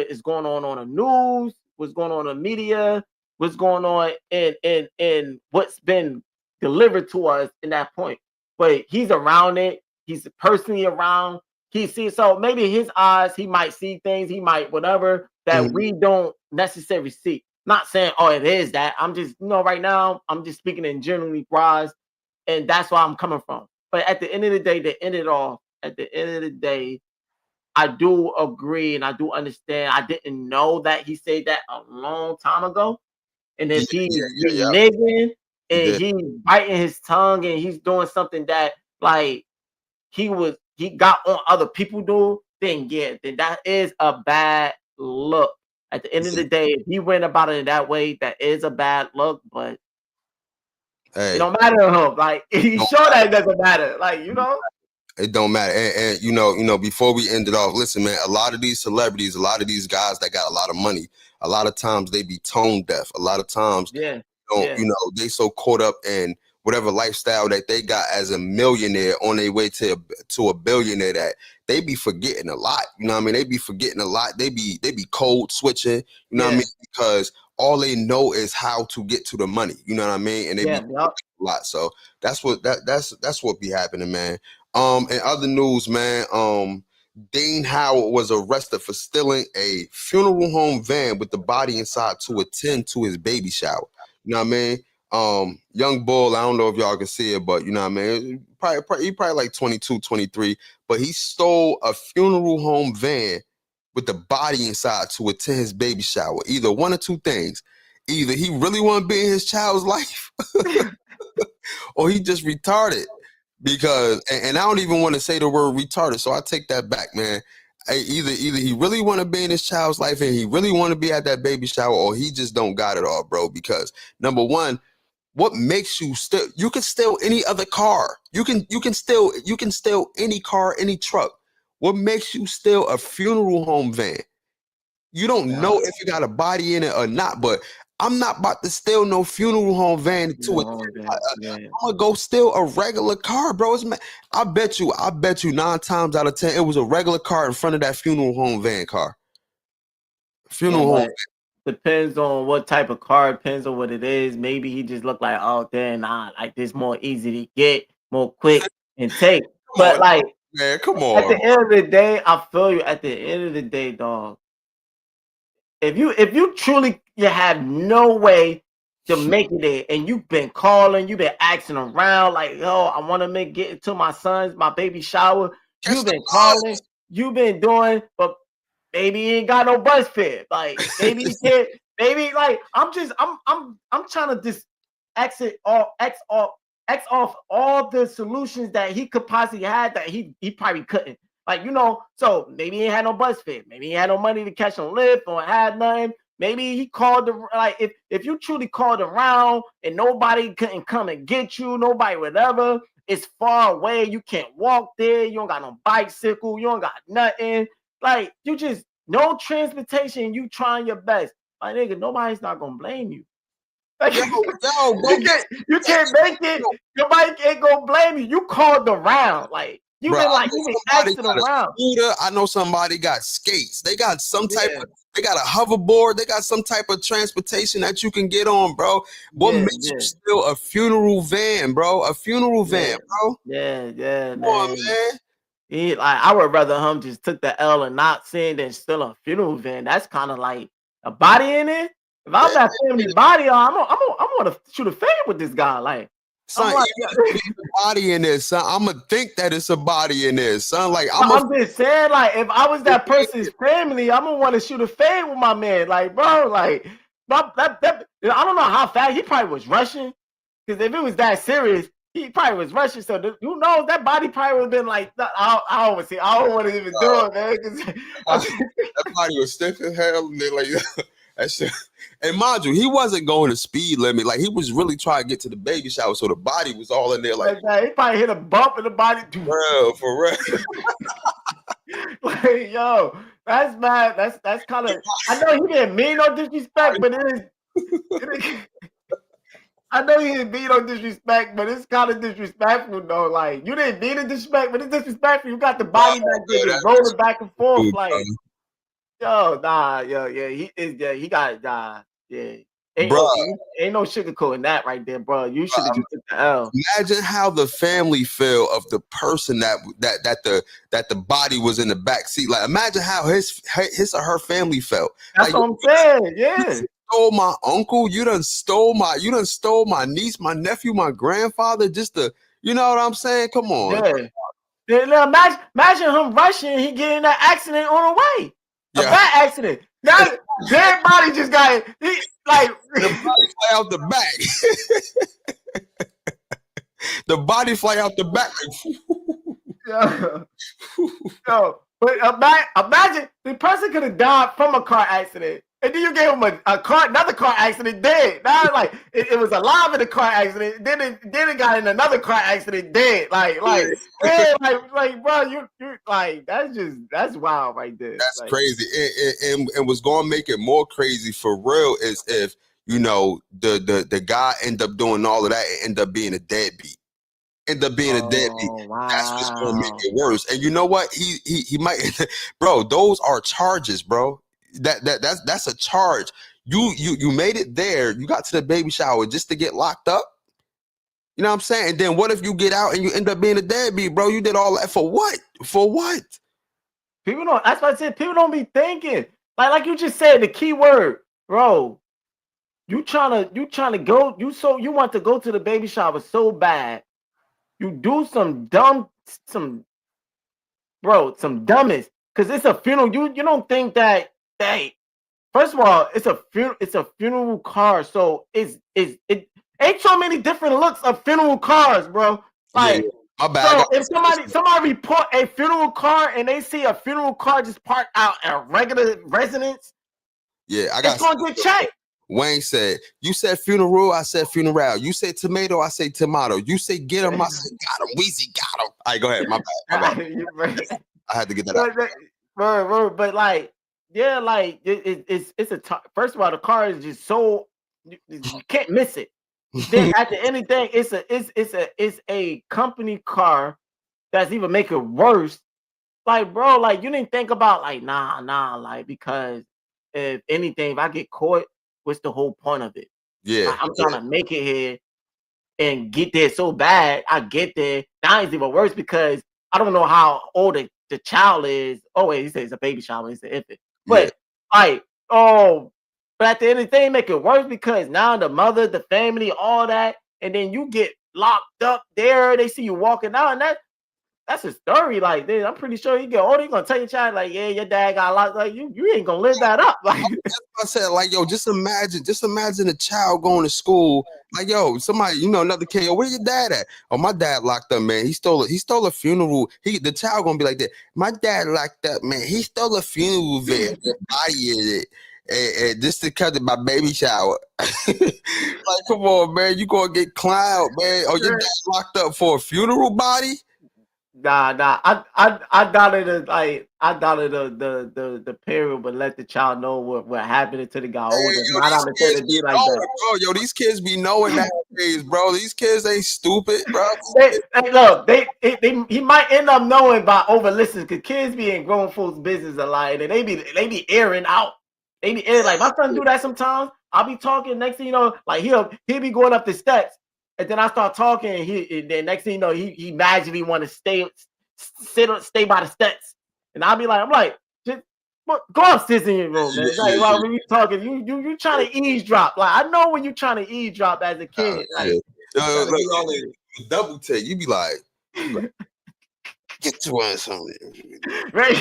is going on the news, what's going on in the media, what's going on in what's been delivered to us in that point. But he's around it. He's personally around. He sees, so maybe his eyes, he might see things, he might whatever that Mhm. we don't necessarily see. Not saying, it is that. I'm just, right now, I'm just speaking in generally wise, and that's where I'm coming from. But at the end of the day, at the end of the day, I do agree and I do understand. I didn't know that he said that a long time ago. And Yeah, if he's yeah. reneging He and did. he's biting his tongue and he's doing something that like he got on other people do, then yeah, then that is a bad look. At the end of Yeah. the day, if he went about it in that way, that is a bad look, but it Hey, don't matter to him. Like he's don't sure that matter. it doesn't matter. Like, It don't matter. And before we end it off, listen, man, a lot of these celebrities, a lot of these guys that got a lot of money, a lot of times they be tone deaf. A lot of times yeah, don't, yeah, they so caught up in whatever lifestyle that they got as a millionaire on their way to a billionaire that they be forgetting a lot. You know what I mean? They be forgetting a lot. They be code switching, you know what I yeah, mean? Because all they know is how to get to the money. You know what I mean? And they be yeah, yup. a lot. So that's what be happening, man. In other news, man, Dean Howard was arrested for stealing a funeral home van with the body inside to attend to his baby shower. You know what I mean? Young bull, I don't know if y'all can see it, but you know what I mean? He probably like 22, 23, but he stole a funeral home van with the body inside to attend his baby shower. Either one or two things. Either he really want to be in his child's life or he just retarded. Because and I don't even want to say the word retarded, so I take that back, man. Either he really want to be in his child's life and he really want to be at that baby shower, or he just don't got it all, bro. Because number one, what makes you still? You can steal any other car. You can steal any car, any truck. What makes you steal a funeral home van? You don't Yeah, know if you got a body in it or not, but I'm not about to steal no funeral home van to attend. yeah. I'm gonna go steal a regular car, bro. I bet you 9 times out of 10 it was a regular car in front of that funeral home van car. Funeral home. Depends on what type of car, depends on what it is. Maybe he just looked like, oh, damn, nah, like this more easy to get, more quick and take. Come But on, like man. Come at on. the end of the day, I feel you. At the end of the day, dog, if you truly you have no way to make it there, and you've been calling, you've been asking around, like, yo, I want to get into my baby shower. Catch You've the been calling, bus. you've been doing, but maybe he ain't got no bus fare. Like maybe he can't. Maybe like I'm trying to just exit all X off all the solutions that he could possibly had that he probably couldn't. Like, so maybe he ain't had no bus fare. Maybe he had no money to catch on Lyft or had nothing. Maybe he called like if you truly called around and nobody couldn't come and get you, nobody whatever. It's far away. You can't walk there. You don't got no bicycle. You don't got nothing. Like you just no transportation. You trying your best, my nigga. Nobody's not gonna blame you. Like, Yo, go get you can't make it. Nobody ain't gonna blame you. You called around. Like you've bro. been I like know you've been somebody asking got a around. scooter. I know somebody got skates. They got some type Yeah, of. They got a hoverboard. They got some type of transportation that you can get on, bro. What yeah, makes you yeah, still a funeral van, bro? A funeral van, yeah, bro. yeah, Come on, man. man. Like I would rather him just took the L and not sin than still a funeral van. That's kind of like a body in it. If I'm that family body, I'm gonna shoot a fade with this guy. Like I'm Son, like, even if there's a body in there, son, I'ma think that it's a body in there, son. Like I'm just saying, like if I was that person's family, I'm gonna want to shoot a fade with my man. Like, bro, like I don't know how fast he probably was rushing. Because if it was that serious, he probably was rushing. So who knows? That body probably would have been like, I don't want to even do it, man. that body was stiff as hell, and they like that shit. And mind you, he wasn't going the speed limit. Like he was really trying to get to the baby shower, so the body was all in there. Like, he probably hit a bump in the body. for real. Like, yo, that's mad. That's kind of. I know he didn't mean no disrespect, but I know he didn't mean no disrespect, but it's kind of disrespectful though. Like you didn't mean to disrespect, but it's disrespectful. You got the body back there just rolling back and forth. Like, yo, nah, yo, yeah, he is. Yeah, he got yeah. Ain't no sugarcoating that right there, bro. You should have just took the L. Imagine how the family feel of the person that the body was in the back seat. Like, imagine how his or her family felt. That's like, what I'm saying. Yeah. Stole my uncle. You done stole my niece, my nephew, my grandfather. Just to, you know what I'm saying? Come on. Yeah. Now imagine him rushing. He get in that accident on the way. Yeah. A bad accident. Now dead body just got like the body fly out the back. The body fly out the back. Yo, but imagine the person could have died from a car accident. And then you gave him another car accident dead. Now like it was alive in a car accident. Then it got in another car accident dead. Like bro, you like that's wild right there. That's like, crazy. And what's going to make it more crazy for real is if the guy end up doing all of that and end up being a deadbeat. Wow. That's what's going to make it worse. And you know what? He might, bro. Those are charges, bro. That's a charge. You made it there. You got to the baby shower just to get locked up. You know what I'm saying? And then what if you get out and you end up being a deadbeat, bro? You did all that for what? For what? People don't. That's what I said. People don't be thinking. Like you just said the key word, bro. You trying to go. You want to go to the baby shower so bad. You do some dumbest because it's a funeral. You don't think that first of all it's a funeral car, so it ain't so many different looks of funeral cars, bro. Like, my bad. So if somebody report a funeral car and they see a funeral car just parked out at a regular residence, it's gonna get checked. Wayne said, you said funeral, I said funeral. You say tomato, I say tomato. You say get him, I say got him. Weezy got him. All right, go ahead. My bad. I had to get that out. But like, yeah, like it's first of all, the car is just so you can't miss it. Then at the end of the day, it's a company car that's even make it worse. Like, bro, like you didn't think about like nah, like because if anything, if I get caught, what's the whole point of it? Yeah, Like, I'm trying to make it here and get there so bad. I get there. Now it's even worse because I don't know how old the child is. Oh wait, he says it's a baby child. It's an infant. yeah. But like, oh, but at the end of the day, make it worse because now the mother, the family, all that, and then you get locked up there. They see you walking out, and that's a story. Like, I'm pretty sure you get older, you gonna tell your child, like, yeah, your dad got locked. Like, you ain't gonna live that up. Like, I said, like, yo, just imagine a child going to school. Like, yo, somebody, you know, another kid, yo, where your dad at? Oh, my dad locked up, man. He stole a funeral. The child gonna be like that. My dad locked up, man. He stole a funeral van, body in it. And just to cut my baby shower. Like, come on, man. You gonna get clowned, man. Oh, your dad locked up for a funeral body? nah. I doubted it. Like, I doubted the parent, but let the child know what happened until they got older. Yo, Not these understand kids it be be like knowing, that. bro. Yo, these kids be knowing nowadays, bro. These kids ain't stupid, bro. Hey, look, he might end up knowing by over listening because kids be in grown folks' business a lot, and they be airing out. They be airing, like my son do that sometimes. I'll be talking, next thing you know, like he'll be going up the steps, and then I start talking, and then next thing you know, he magically want to stay by the steps, and I'll be like, I'm like, just go upstairs in your room, man. Like, while when you talking, you trying to eavesdrop. Like, I know when you trying to eavesdrop as a kid, like. Yo, look, double take. You be like, get to one something. Right?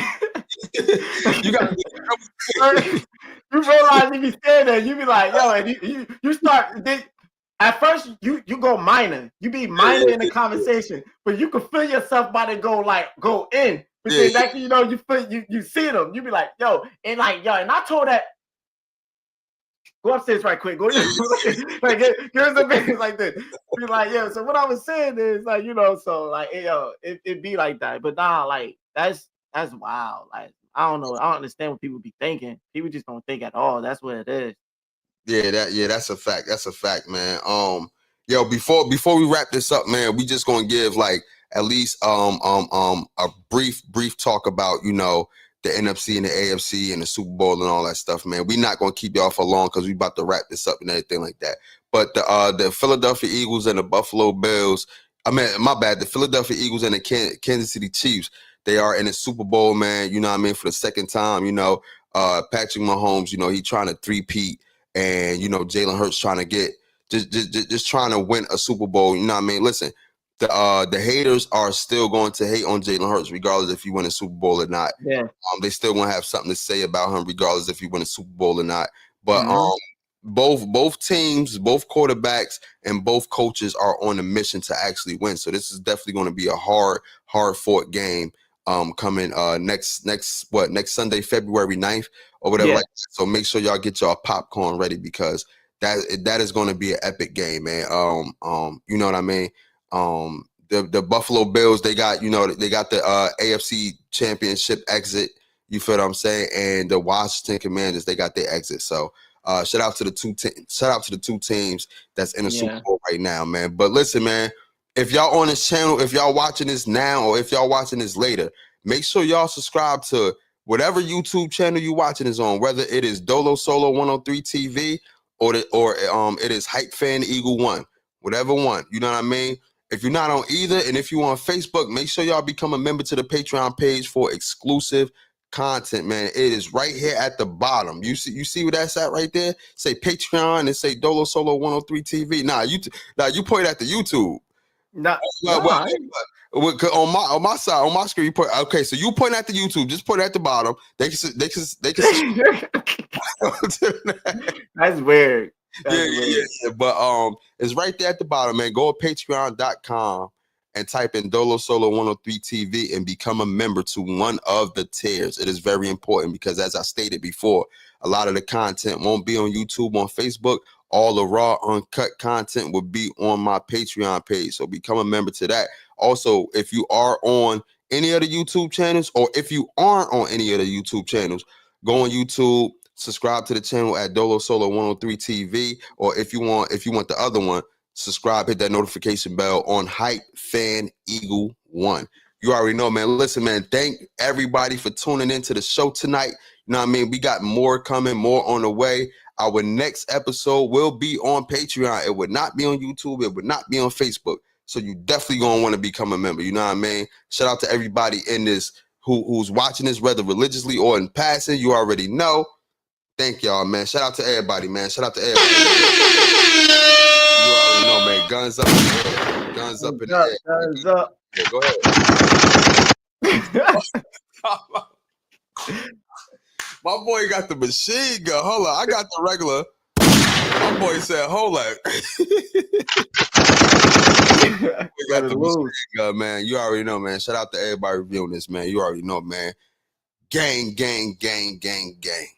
You got you realize you be standing there, you be like, yo, and you start. At first, you go minor. You be minor in the conversation, but you can feel yourself about to go in. But then next thing you know, you feel you see them. You be like, yo, and I told that. Go upstairs right quick. Go like give us a minute like this. Be like, yeah. So what I was saying is like, so like, it be like that. But nah, like that's wild. Like I don't know. I don't understand what people be thinking. People just don't think at all. That's what it is. that's a fact. That's a fact, man. Yo, before we wrap this up, man, we just gonna give like at least a brief talk about the NFC and the AFC and the Super Bowl and all that stuff, man. We're not gonna keep y'all for long because we about to wrap this up and everything like that. But the Philadelphia Eagles and the Buffalo Bills, my bad, the Philadelphia Eagles and the Kansas City Chiefs, they are in the Super Bowl, man. You know what I mean? For the second time, Patrick Mahomes, he trying to three-peat, and Jalen Hurts trying to get just trying to win a Super Bowl. You know what I mean? Listen, the haters are still going to hate on Jalen Hurts regardless if you win a Super Bowl or not. Yeah. They still gonna have something to say about him regardless if you win a Super Bowl or not. But both teams, both quarterbacks, and both coaches are on a mission to actually win. So this is definitely going to be a hard fought game coming next Sunday, February 9th or whatever. Yeah. Like that. So make sure y'all get y'all popcorn ready because that is going to be an epic game, man. You know what I mean? The Buffalo Bills, they got the AFC Championship exit. You feel what I'm saying? And the Washington Commanders, they got their exit. So shout out to the two teams that's in the Super Bowl right now, man. But listen, man, if y'all on this channel, if y'all watching this now or if y'all watching this later, make sure y'all subscribe to whatever YouTube channel you watching is on, whether it is Dolo Solo 103 TV or it is Hype Fan Eagle 1, whatever one. You know what I mean? If you're not on either, and if you're on Facebook, make sure y'all become a member to the Patreon page for exclusive content, man. It is right here at the bottom. You see where that's at right there? Say Patreon and say Dolo Solo 103 TV. Nah, you point at the YouTube. On my side, on my screen, you point. Okay, so you point at the YouTube. Just point at the bottom. They can. That's weird. Yeah. But it's right there at the bottom, man. Go to patreon.com and type in Dolo Solo 103 TV and become a member to one of the tiers. It is very important because, as I stated before, a lot of the content won't be on YouTube, on Facebook. All the raw, uncut content will be on my Patreon page. So become a member to that. Also, if you are on any of the YouTube channels, or if you aren't on any of the YouTube channels, go on YouTube, subscribe to the channel at Dolo Solo 103 TV, or if you want the other one, subscribe, hit that notification bell on Hype Fan Eagle 1. You already know, man. Listen, man, thank everybody for tuning into the show tonight. You know what I mean? We got more coming, more on the way. Our next episode will be on Patreon. It would not be on YouTube. It would not be on Facebook. So you definitely going to want to become a member. You know what I mean? Shout out to everybody in this who's watching this, whether religiously or in passing. You already know. Thank y'all, man. Shout out to everybody, man. Shout out to everybody. You already know, man. Guns up in the air. Guns up in the air. Guns up. Yeah, go ahead. My boy got the machine gun. Hold on. I got the regular. My boy said, hold on. We got the machine gun, man. You already know, man. Shout out to everybody reviewing this, man. You already know, man. Gang, gang, gang, gang, gang.